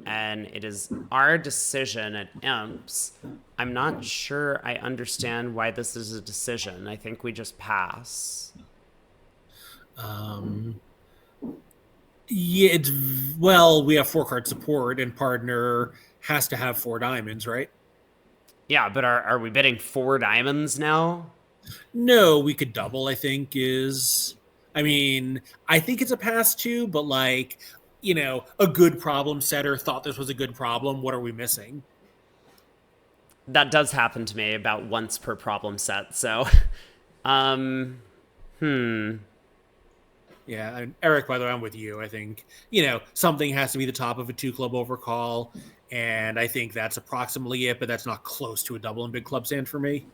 And it is our decision at imps. I'm not sure I understand why this is a decision. I think we just pass. Um, yeah, well, we have 4 card support, and partner has to have 4 diamonds, right? Yeah, but are we bidding 4 diamonds now? No, we could double. I mean, I think it's a pass too, but a good problem setter thought this was a good problem. What are we missing? That does happen to me about once per problem set. So, um, hmm. Yeah, and Eric, by the way, I'm with you. I think, something has to be the top of a 2 club overcall. And I think that's approximately it, but that's not close to a double in big club stand for me.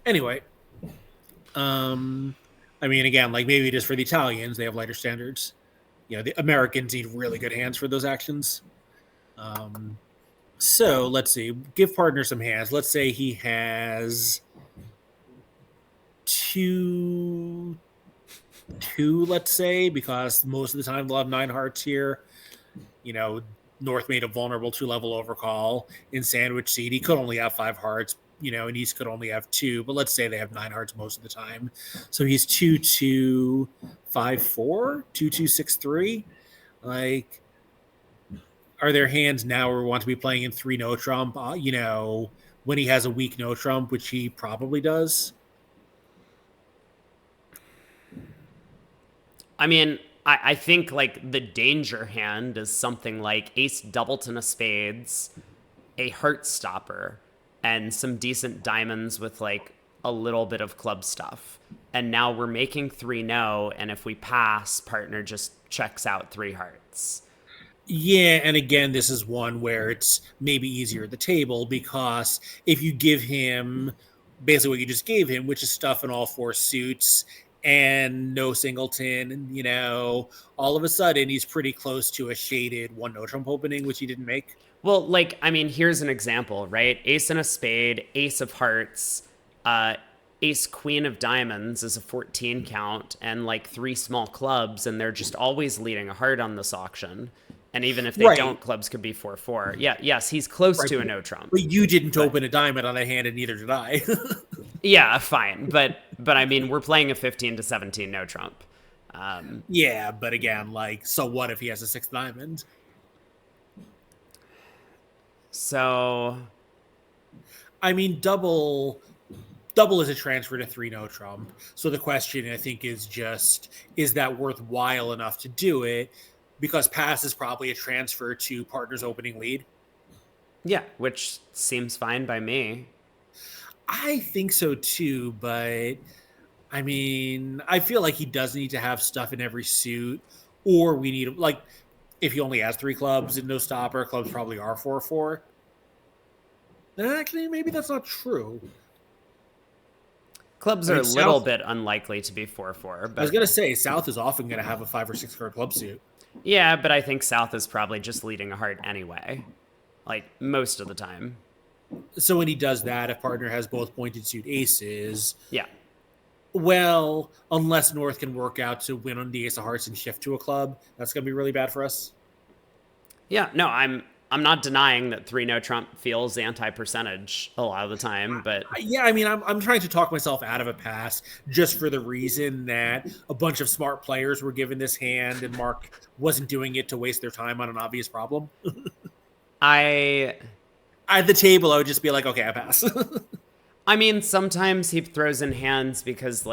Anyway, um, I mean, again, like maybe just for the Italians, they have lighter standards. The Americans need really good hands for those actions. Um, so let's see. Give partner some hands. Let's say he has two, let's say, because most of the time they'll have 9 hearts here. You know, North made a vulnerable 2 level overcall. In Sandwich Seed, he could only have 5 hearts, and East could only have 2, but let's say they have 9 hearts most of the time. So he's 2-2-5-4, 2-2-6-3. Like, are there hands now where we want to be playing in 3 no trump, when he has a weak no trump, which he probably does? I mean, I think like the danger hand is something like ace doubleton of spades, a heart stopper, and some decent diamonds with like a little bit of club stuff. And now we're making 3 no, and if we pass, partner just checks out 3 hearts. Yeah, and again, this is one where it's maybe easier at the table because if you give him basically what you just gave him, which is stuff in all 4 suits and no singleton, and all of a sudden he's pretty close to a shaded 1 no trump opening, which he didn't make. Well, like, I mean, here's an example, right? Ace and a spade, ace of hearts, uh, ace queen of diamonds is a 14 count, and like 3 small clubs, and they're just always leading a heart on this auction. And even if they Right, don't, clubs could be 4-4. Yeah, yes, he's close right. to a no trump. But you didn't But open a diamond on a hand, and neither did I. yeah, fine. But I mean, we're playing a 15 to 17 no trump. Yeah, but again, so what if he has a 6th diamond? So I mean, double is a transfer to 3 no trump. So the question I think is just, is that worthwhile enough to do it? Because pass is probably a transfer to partner's opening lead. yeah, which seems fine by me. I think so too, but I mean, I feel like he does need to have stuff in every suit, or we need if he only has 3 clubs and no stopper, clubs probably are 4-4. Actually, maybe that's not true. Clubs I are mean, a little South. bit unlikely to be 4-4, I was but gonna say South is often gonna have a 5 or 6 card club suit. yeah, but I think South is probably just leading a heart anyway. Like most of the time. So when he does that, if partner has both pointed suit aces, Yeah. well, unless North can work out to win on the ace of hearts and shift to a club, that's gonna be really bad for us. Yeah, no, I'm not denying that 3 no trump feels anti-percentage a lot of the time, but Yeah, I mean, I'm trying to talk myself out of a pass just for the reason that a bunch of smart players were given this hand, and Mark wasn't doing it to waste their time on an obvious problem. I At the table, I would just be like, okay, I pass. I mean, sometimes he throws in hands because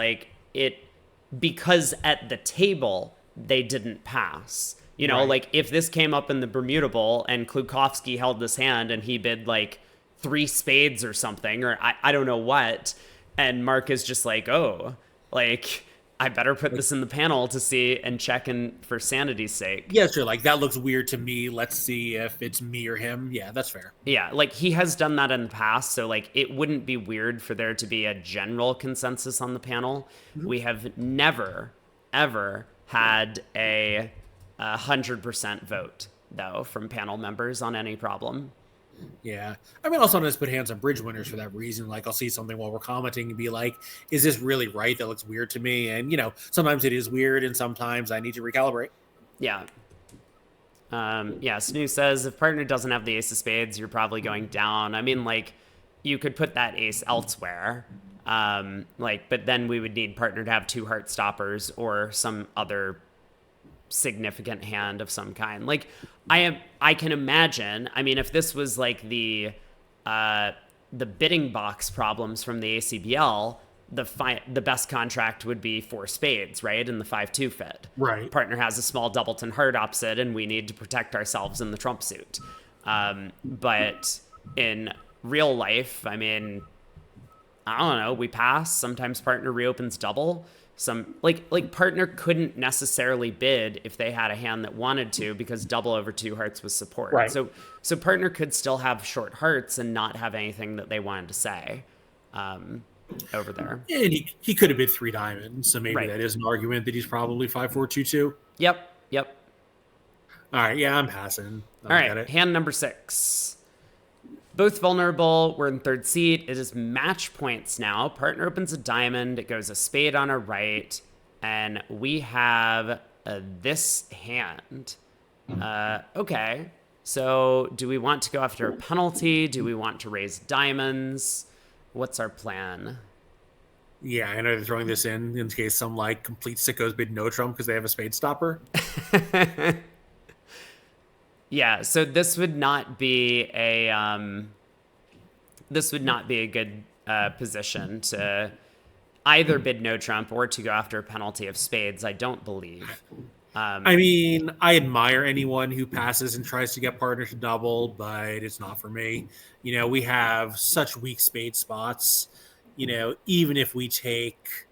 because at the table they didn't pass. Right. Like if this came up in the Bermuda Bowl and Klukowski held this hand and he bid like 3 spades or something, or I don't know what, and Mark is just like, oh, like I better put Like, this in the panel to see and check in for sanity's sake. yeah, sure. Like that looks weird to me. Let's see if it's me or him. Yeah, that's fair. Yeah, like he has done that in the past, so like it wouldn't be weird for there to be a general consensus on the panel. Mhm. We have never, ever had a 100% vote though from panel members on any problem. Yeah. I mean, I'll sometimes put hands on bridge winners for that reason. Like, I'll see something while we're commenting and be like, is this really right? That looks weird to me. And, sometimes it is weird and sometimes I need to recalibrate. Yeah. Yeah, Snoo says if partner doesn't have the ace of spades, you're probably going down. I mean, like, you could put that ace elsewhere. But then we would need partner to have two heart stoppers or some other significant hand of some kind. Like, I can imagine. I mean, if this was like the bidding box problems from the ACBL, the best contract would be four spades, right? In the 5-2 fit. Right. Partner has a small doubleton heart opposite, and we need to protect ourselves in the trump suit. But in real life, I mean, I don't know. We pass. Sometimes partner reopens double. Some like partner couldn't necessarily bid if they had a hand that wanted to because double over two hearts was support. Right. So partner could still have short hearts and not have anything that they wanted to say over there. And he could have bid three diamonds. So maybe Right. that is an argument that he's probably 5-4-2-2. Yep. All right. Yeah, I'm passing. All right. Hand number 6. Both vulnerable. We're in third seat. It is match points now. Partner opens a diamond. It goes a spade on our right. And we have this hand. Okay. So do we want to go after a penalty? Do we want to raise diamonds? What's our plan? Yeah, I know they're throwing this in case some like complete sickos bid no trump because they have a spade stopper. Yeah, so this would not be a good position to either bid no trump or to go after a penalty of spades. I don't believe. I mean, I admire anyone who passes and tries to get partner to double, but it's not for me. We have such weak spade spots. Even if we take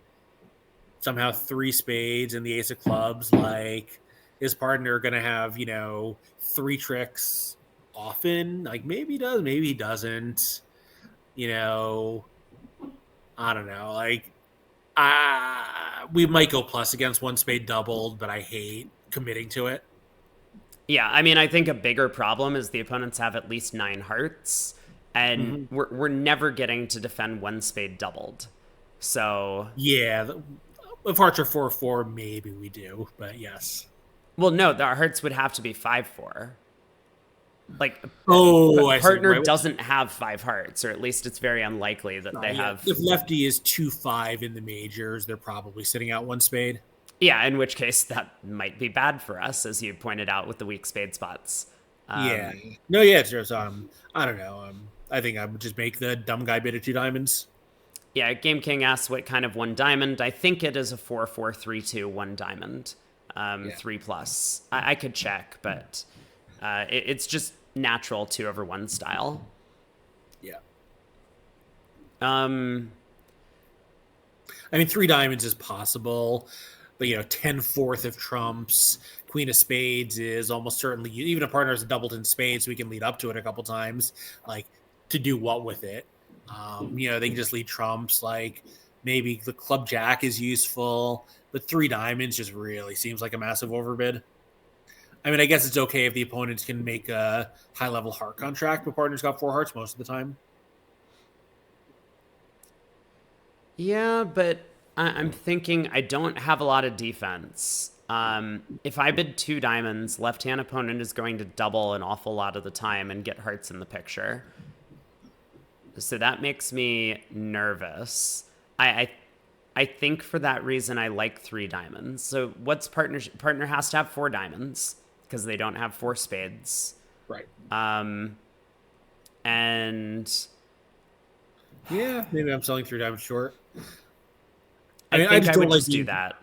somehow three spades and the ace of clubs, like, is partner going to have, three tricks often? Like, maybe he does, maybe he doesn't. I don't know. Like, we might go plus against one spade doubled, but I hate committing to it. Yeah, I mean, I think a bigger problem is the opponents have at least 9 hearts, and we're never getting to defend one spade doubled. So yeah, if hearts are 4-4, maybe we do, but yes. Well, no, our hearts would have to be 5-4. Like, partner right. doesn't have 5 hearts, or at least it's very unlikely that they have. If lefty is 2-5 in the majors, they're probably sitting out one spade. Yeah, in which case that might be bad for us, as you pointed out with the weak spade spots. Yeah. No, yeah, it's just, I don't know. I think I would just make the dumb guy bid at 2 diamonds. Yeah, Game King asks what kind of one diamond. I think it is a 4-4-3-2 one diamond. 3+. I could check, but it's just natural 2/1 style. Yeah. I mean, 3 diamonds is possible, but 10/4 of trumps, queen of spades is almost certainly, even if partner has a doubleton spades, so we can lead up to it a couple times. Like, to do what with it? They can just lead trumps. Like, maybe the club jack is useful, but 3 diamonds just really seems like a massive overbid. I mean, I guess it's okay if the opponents can make a high-level heart contract, but partner's got 4 hearts most of the time. Yeah, but I'm thinking I don't have a lot of defense. If I bid 2 diamonds, left-hand opponent is going to double an awful lot of the time and get hearts in the picture. So that makes me nervous. I think for that reason I like 3 diamonds. So what's partner has to have 4 diamonds because they don't have 4 spades. Right. And yeah, maybe I'm selling 3 diamonds short. I mean, think I would like just do that.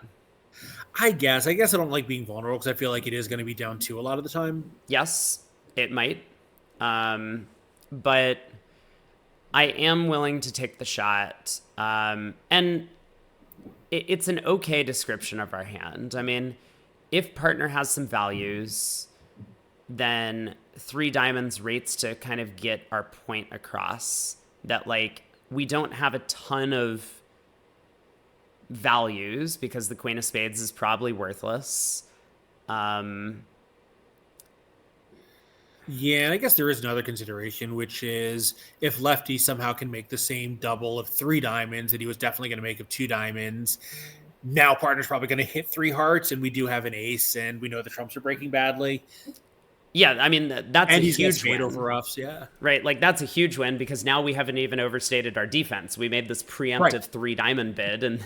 I guess I don't like being vulnerable because I feel like it is going to be down 2 a lot of the time. Yes, it might. But I am willing to take the shot. And it's an okay description of our hand. I mean, if partner has some values, then three diamonds rates to kind of get our point across that, like, we don't have a ton of values because the queen of spades is probably worthless. Yeah, and I guess there is another consideration, which is if lefty somehow can make the same double of three diamonds that he was definitely going to make of two diamonds, now partner's probably going to hit three hearts, and we do have an ace, and we know the trumps are breaking badly, Yeah, I mean, that's a and he's got huge spade win. over roughs. Yeah, Right, like that's a huge win because now we haven't even overstated our defense. We made this preemptive right, three diamond bid, and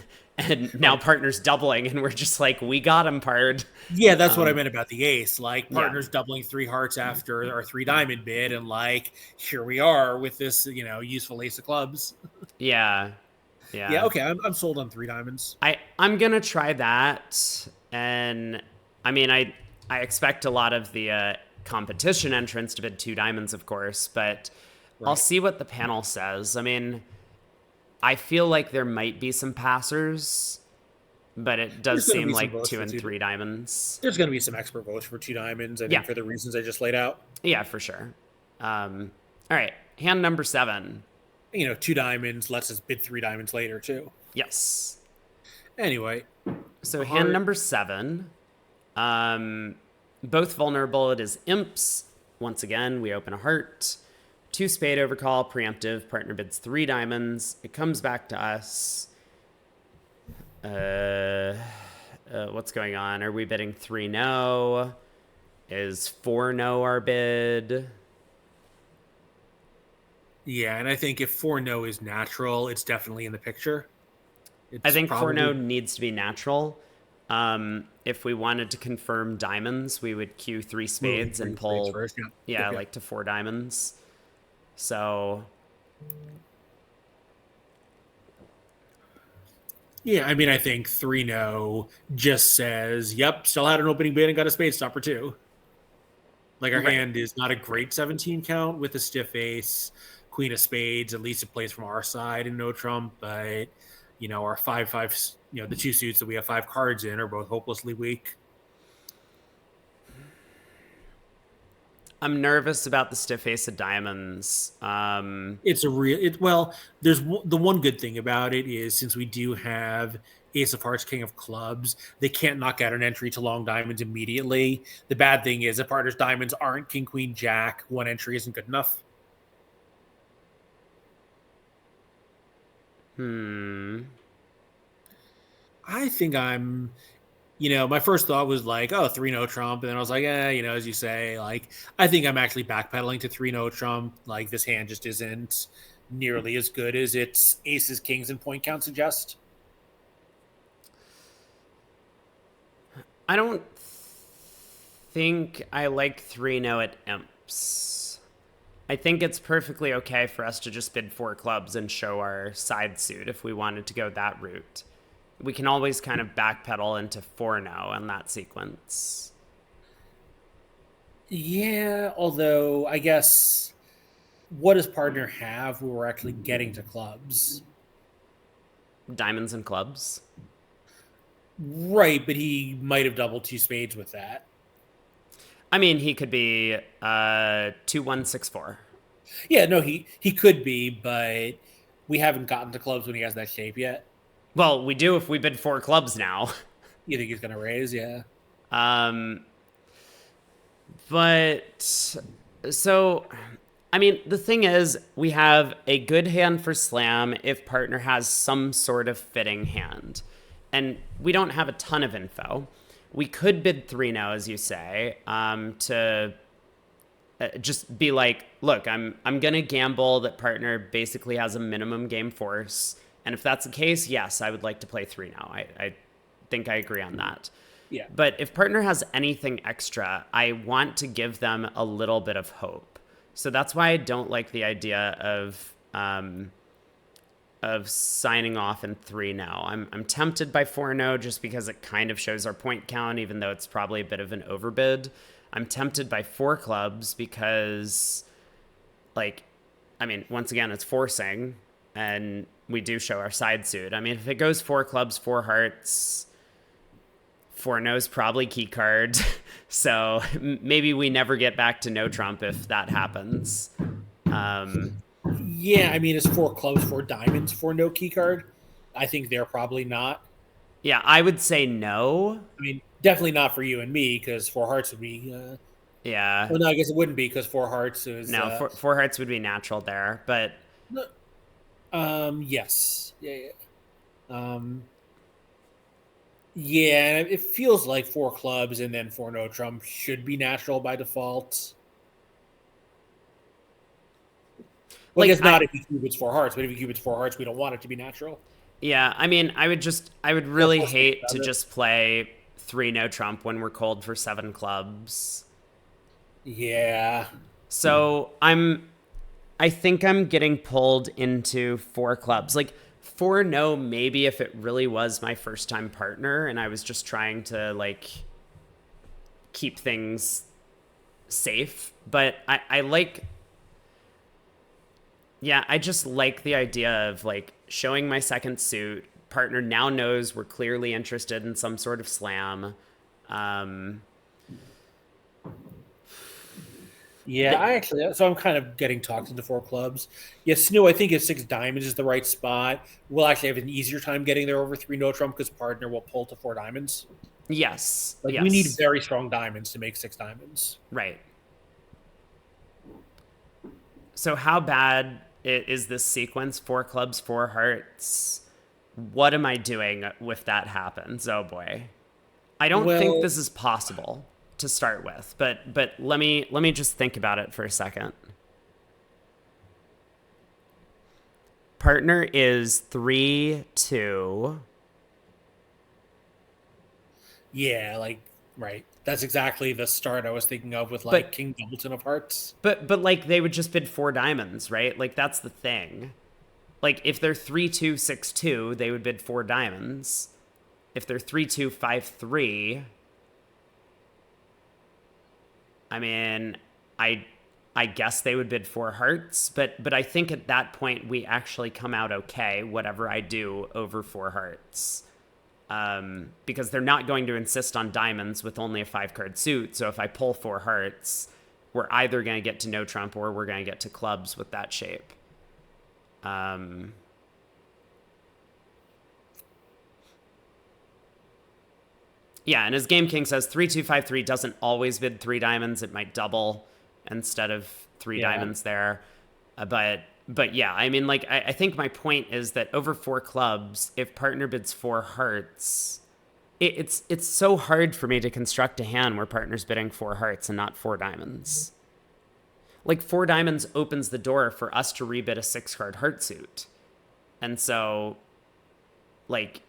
now right. partner's doubling, and we're just like, we got him, pard. Yeah, that's what I meant about the ace. Like Yeah, partners doubling three hearts after our three diamond bid, and like here we are with this, useful ace of clubs. yeah, Yeah, yeah. okay, I'm sold on three diamonds. I'm gonna try that, and I mean, I expect a lot of the competition entrants to bid two diamonds, of course, but I'll Right. see what the panel says. I mean, I feel like there might be some passers, but it There's does going to seem be some like votes two for and two. three diamonds. There's going to be some expert votes for two diamonds. I Yeah, think for the reasons I just laid out. yeah, for sure. All right, hand number 7. Two diamonds lets us bid three diamonds later too. Yes. Anyway, So hand heart. number 7. Both vulnerable. It is imps. Once again, we open a heart. Two spade overcall, preemptive. Partner bids three diamonds. It comes back to us. What's going on? Are we bidding 3 no? Is 4 no our bid? Yeah, and I think if 4 no is natural, it's definitely in the picture. I It's think 4 no probably needs to be natural. If we wanted to confirm diamonds, we would queue three moving spades three and spades pull, first. Yeah. yeah, Okay. like to 4 diamonds. So, Yeah, I mean, I think 3 no just says, yep, still had an opening bid and got a spade stopper too. Like our right. hand is not a Right. great 17 count with a stiff ace, queen of spades. At least it plays from our side and no trump. But our 5 5, the two suits that we have five cards in are both hopelessly weak. I'm nervous about the stiff ace of diamonds. It's a real it. Well, there's the one good thing about it is since we do have ace of hearts, king of clubs, they can't knock out an entry to long diamonds immediately. The bad thing is if partner's diamonds aren't king, queen, jack, one entry isn't good enough. I think my first thought was like, oh, 3 no Trump. And then I was like, as you say, like, I think I'm actually backpedaling to 3 no Trump. Like, this hand just isn't nearly as good as its aces, kings, and point count suggest. I don't think I like 3 no at imps. I think it's perfectly okay for us to just bid 4 clubs and show our side suit if we wanted to go that route. We can always kind of backpedal into 4 no in that sequence. Yeah, although I guess what does partner have where we're actually getting to clubs? Diamonds and clubs. Right, but he might have doubled two spades with that. I mean, he could be 2-1-6-4. Yeah, no, he could be, but we haven't gotten to clubs when he has that shape yet. Well, we do if we bid 4 clubs now. You think he's gonna raise? Yeah. Um, but so, I mean, the thing is, we have a good hand for slam if partner has some sort of fitting hand. And we don't have a ton of info. We could bid 3 no, as you say, to just be like, look, I'm gonna gamble that partner basically has a minimum game force, and if that's the case, yes, I would like to play 3 now. I think I agree on that. Yeah. But if partner has anything extra, I want to give them a little bit of hope. So that's why I don't like the idea of signing off in 3 no. I'm tempted by 4 no just because it kind of shows our point count, even though it's probably a bit of an overbid. I'm tempted by 4 clubs because, like, I mean, once again, it's forcing. and we do show our side suit. I mean, if it goes four clubs, four hearts, four no's probably key card. So maybe we never get back to no trump if that happens. Yeah, I mean, it's four clubs, four diamonds, four no key card. I think they're probably not. Yeah, I would say no. I mean, definitely not for you and me because four hearts would be. Yeah. Well, no, I guess it wouldn't be because four hearts is. No, four hearts would be natural there, but Yes. Yeah. Yeah, it feels like four clubs and then four no trump should be natural by default. Well, I like guess not if you cube it's four hearts, but if you cube it's four hearts, we don't want it to be natural. yeah, I mean, I would Or really plus six, hate to rather. just play three no trump when we're cold for seven clubs. Yeah. So I think I'm getting pulled into four clubs. Like four no, maybe if it really was my first time partner and I was just trying to like keep things safe. But I like, yeah, I just like the idea of like showing my second suit. Partner now knows we're clearly interested in some sort of slam. Um, Yeah, I actually, so I'm kind of getting talked into four clubs. Yeah, Snow, I think if six diamonds is the right spot, we'll actually have an easier time getting there over three no trump because partner will pull to four diamonds. yes, Like we need yes, very strong diamonds to make six diamonds. right. So how bad is this sequence? Four clubs, four hearts. What am I doing if that happens? Oh boy. I don't think Well, this is possible to start with, but let me just think about it for a second. Partner is 3-2. yeah, like right. That's exactly the start I was thinking of with like But King Doubleton of Hearts. but like they would just bid four diamonds, right? Like that's the thing. Like if they're 3-2-6-2, they would bid four diamonds. If they're 3-2-5-3, I mean, I I guess they would bid four hearts, but I think at that point we actually come out okay, whatever I do over four hearts. Because they're not going to insist on diamonds with only a five card suit. So if I pull four hearts, we're either going to get to no trump or we're going to get to clubs with that shape. Yeah, and as Game King says, 3-2-5-3 doesn't always bid three diamonds. It might double instead of three Yeah. diamonds there. But yeah, I mean, like I think my point is that over four clubs, if partner bids four hearts, it's so hard for me to construct a hand where partner's bidding four hearts and not four diamonds. Like four diamonds opens the door for us to rebid a six card heart suit, and so like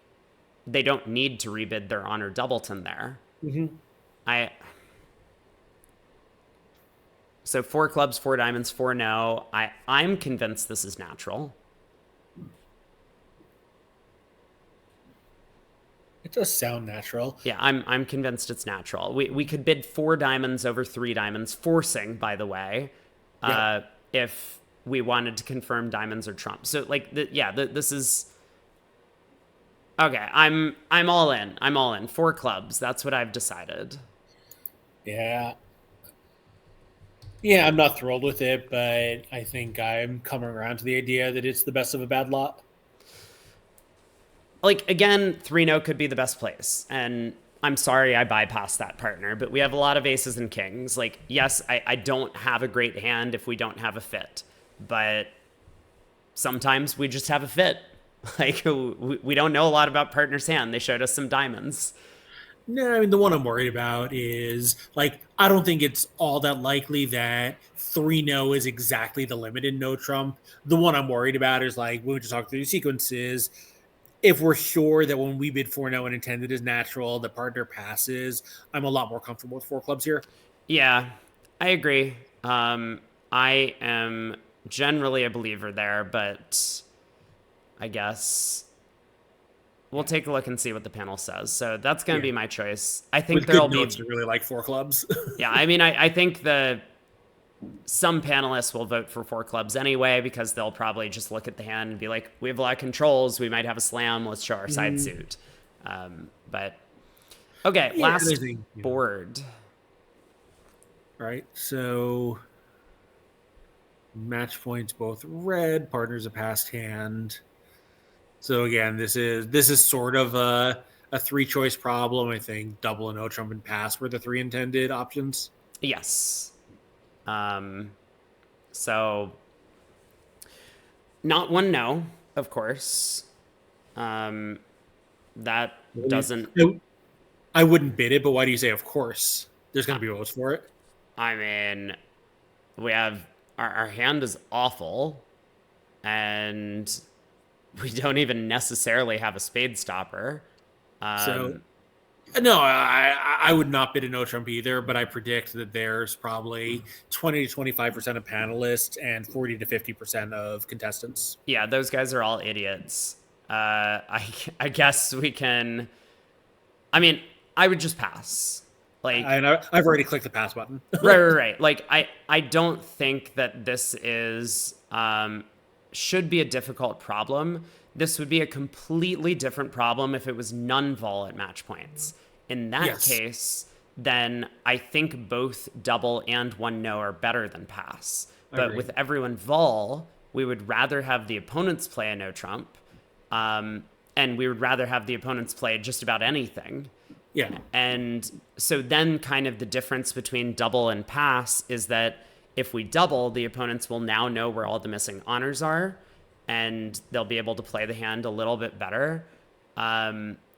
they don't need to rebid their honor doubleton there. Mm-hmm. I So four clubs, four diamonds, four no. I'm convinced this is natural. It does sound natural. Yeah, I'm convinced it's natural. We could bid four diamonds over three diamonds, forcing, by the way, Yeah. if we wanted to confirm diamonds or trump. So like, this is okay. I'm all in. I'm all in. Four clubs. That's what I've decided. Yeah. Yeah, I'm not thrilled with it, but I think I'm coming around to the idea that it's the best of a bad lot. Like again, 3-0 could be the best place, and I'm sorry I bypassed that partner, but we have a lot of aces and kings. Like, yes, I don't have a great hand if we don't have a fit, but sometimes we just have a fit. Like, we don't know a lot about partner's hand. They showed us some diamonds. No, I mean the one I'm worried about is like I don't think it's all that likely that three no is exactly the limit in no trump. The one I'm worried about is like when we just talk through the sequences. If we're sure that when we bid 4 no and intended is natural, the partner passes, I'm a lot more comfortable with four clubs here. Yeah, I agree. I am generally a believer there, but I guess we'll take a look and see what the panel says. So that's going to Yeah. be my choice. I think With good there'll notes be, to really like four clubs. yeah, I mean, I think some panelists will vote for four clubs anyway because they'll probably just look at the hand and be like, we have a lot of controls. We might have a slam. Let's show our side suit. But okay, Yeah, last there's a- board. Right. So match points both red, partner's a passed hand. So again, this is sort of a three choice problem. I think double and no trump and pass were the three intended options. Yes. So not one no, of course. That doesn't. I wouldn't bid it, but why do you say of course? There's going to be votes for it. I mean, we have our hand is awful, and we don't even necessarily have a spade stopper. So no, I would not bid a no trump either, but I predict that there's probably 20 to 25% of panelists and 40 to 50% of contestants. Yeah, those guys are all idiots. I guess we can. I mean, I would just pass. Like, I've already clicked the pass button. right. Like, I don't think that this is should be a difficult problem. This would be a completely different problem if it was none vol at match points. In that case, then I think both double and one no are better than pass. But with everyone vol, we would rather have the opponents play a no trump, and we would rather have the opponents play just about anything. Yeah. And so then kind of the difference between double and pass is that if we double, the opponents will now know where all the missing honors are, and they'll be able to play the hand a little bit better.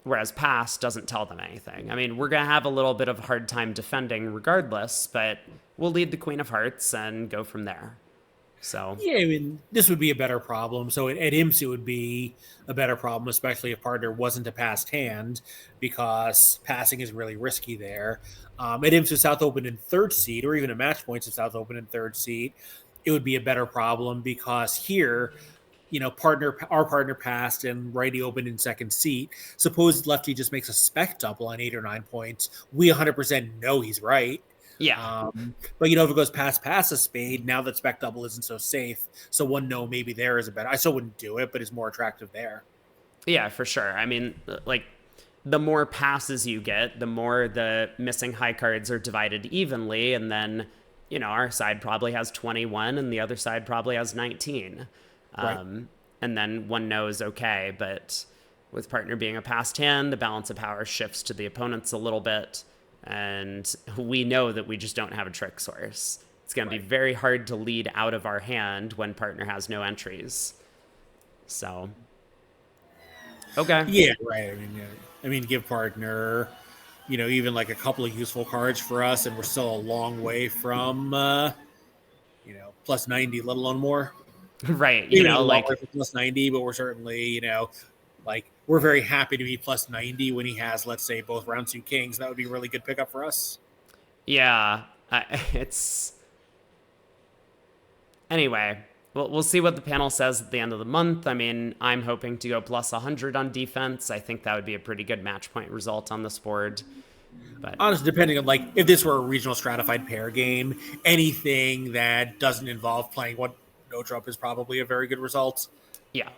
Whereas pass doesn't tell them anything. I mean, we're going to have a little bit of a hard time defending regardless, but we'll lead the queen of hearts and go from there. So yeah, I mean, this would be a better problem. So at IMS, it would be a better problem, especially if partner wasn't a passed hand, because passing is really risky there. At IMS, with South Open in third seed, or even at match points if South Open in third seed, it would be a better problem because here, our partner passed and righty open in second seat. Suppose lefty just makes a spec double on 8 or 9 points. We 100% know he's right. yeah. But if it goes past a spade, now that spec double isn't so safe. So one no maybe there is a better. I still wouldn't do it, but it's more attractive there. Yeah, for sure. I mean, like, the more passes you get, the more the missing high cards are divided evenly, and then our side probably has 21 and the other side probably has 19. Right. And then one no is okay, but with partner being a passed hand, the balance of power shifts to the opponents a little bit, and we know that we just don't have a trick source. It's going to be very hard to lead out of our hand when partner has no entries. So, okay. Yeah, right. I mean, give partner, even like a couple of useful cards for us, and we're still a long way from, plus 90, let alone more. Right. Like plus 90, but we're certainly, we're very happy to be plus 90 when he has, let's say, both round two kings. That would be a really good pickup for us. Yeah. It's. Anyway, we'll see what the panel says at the end of the month. I mean, I'm hoping to go plus 100 on defense. I think that would be a pretty good match point result on this board. But honestly, depending on if this were a regional stratified pair game, anything that doesn't involve playing what no trump is probably a very good result. Yeah.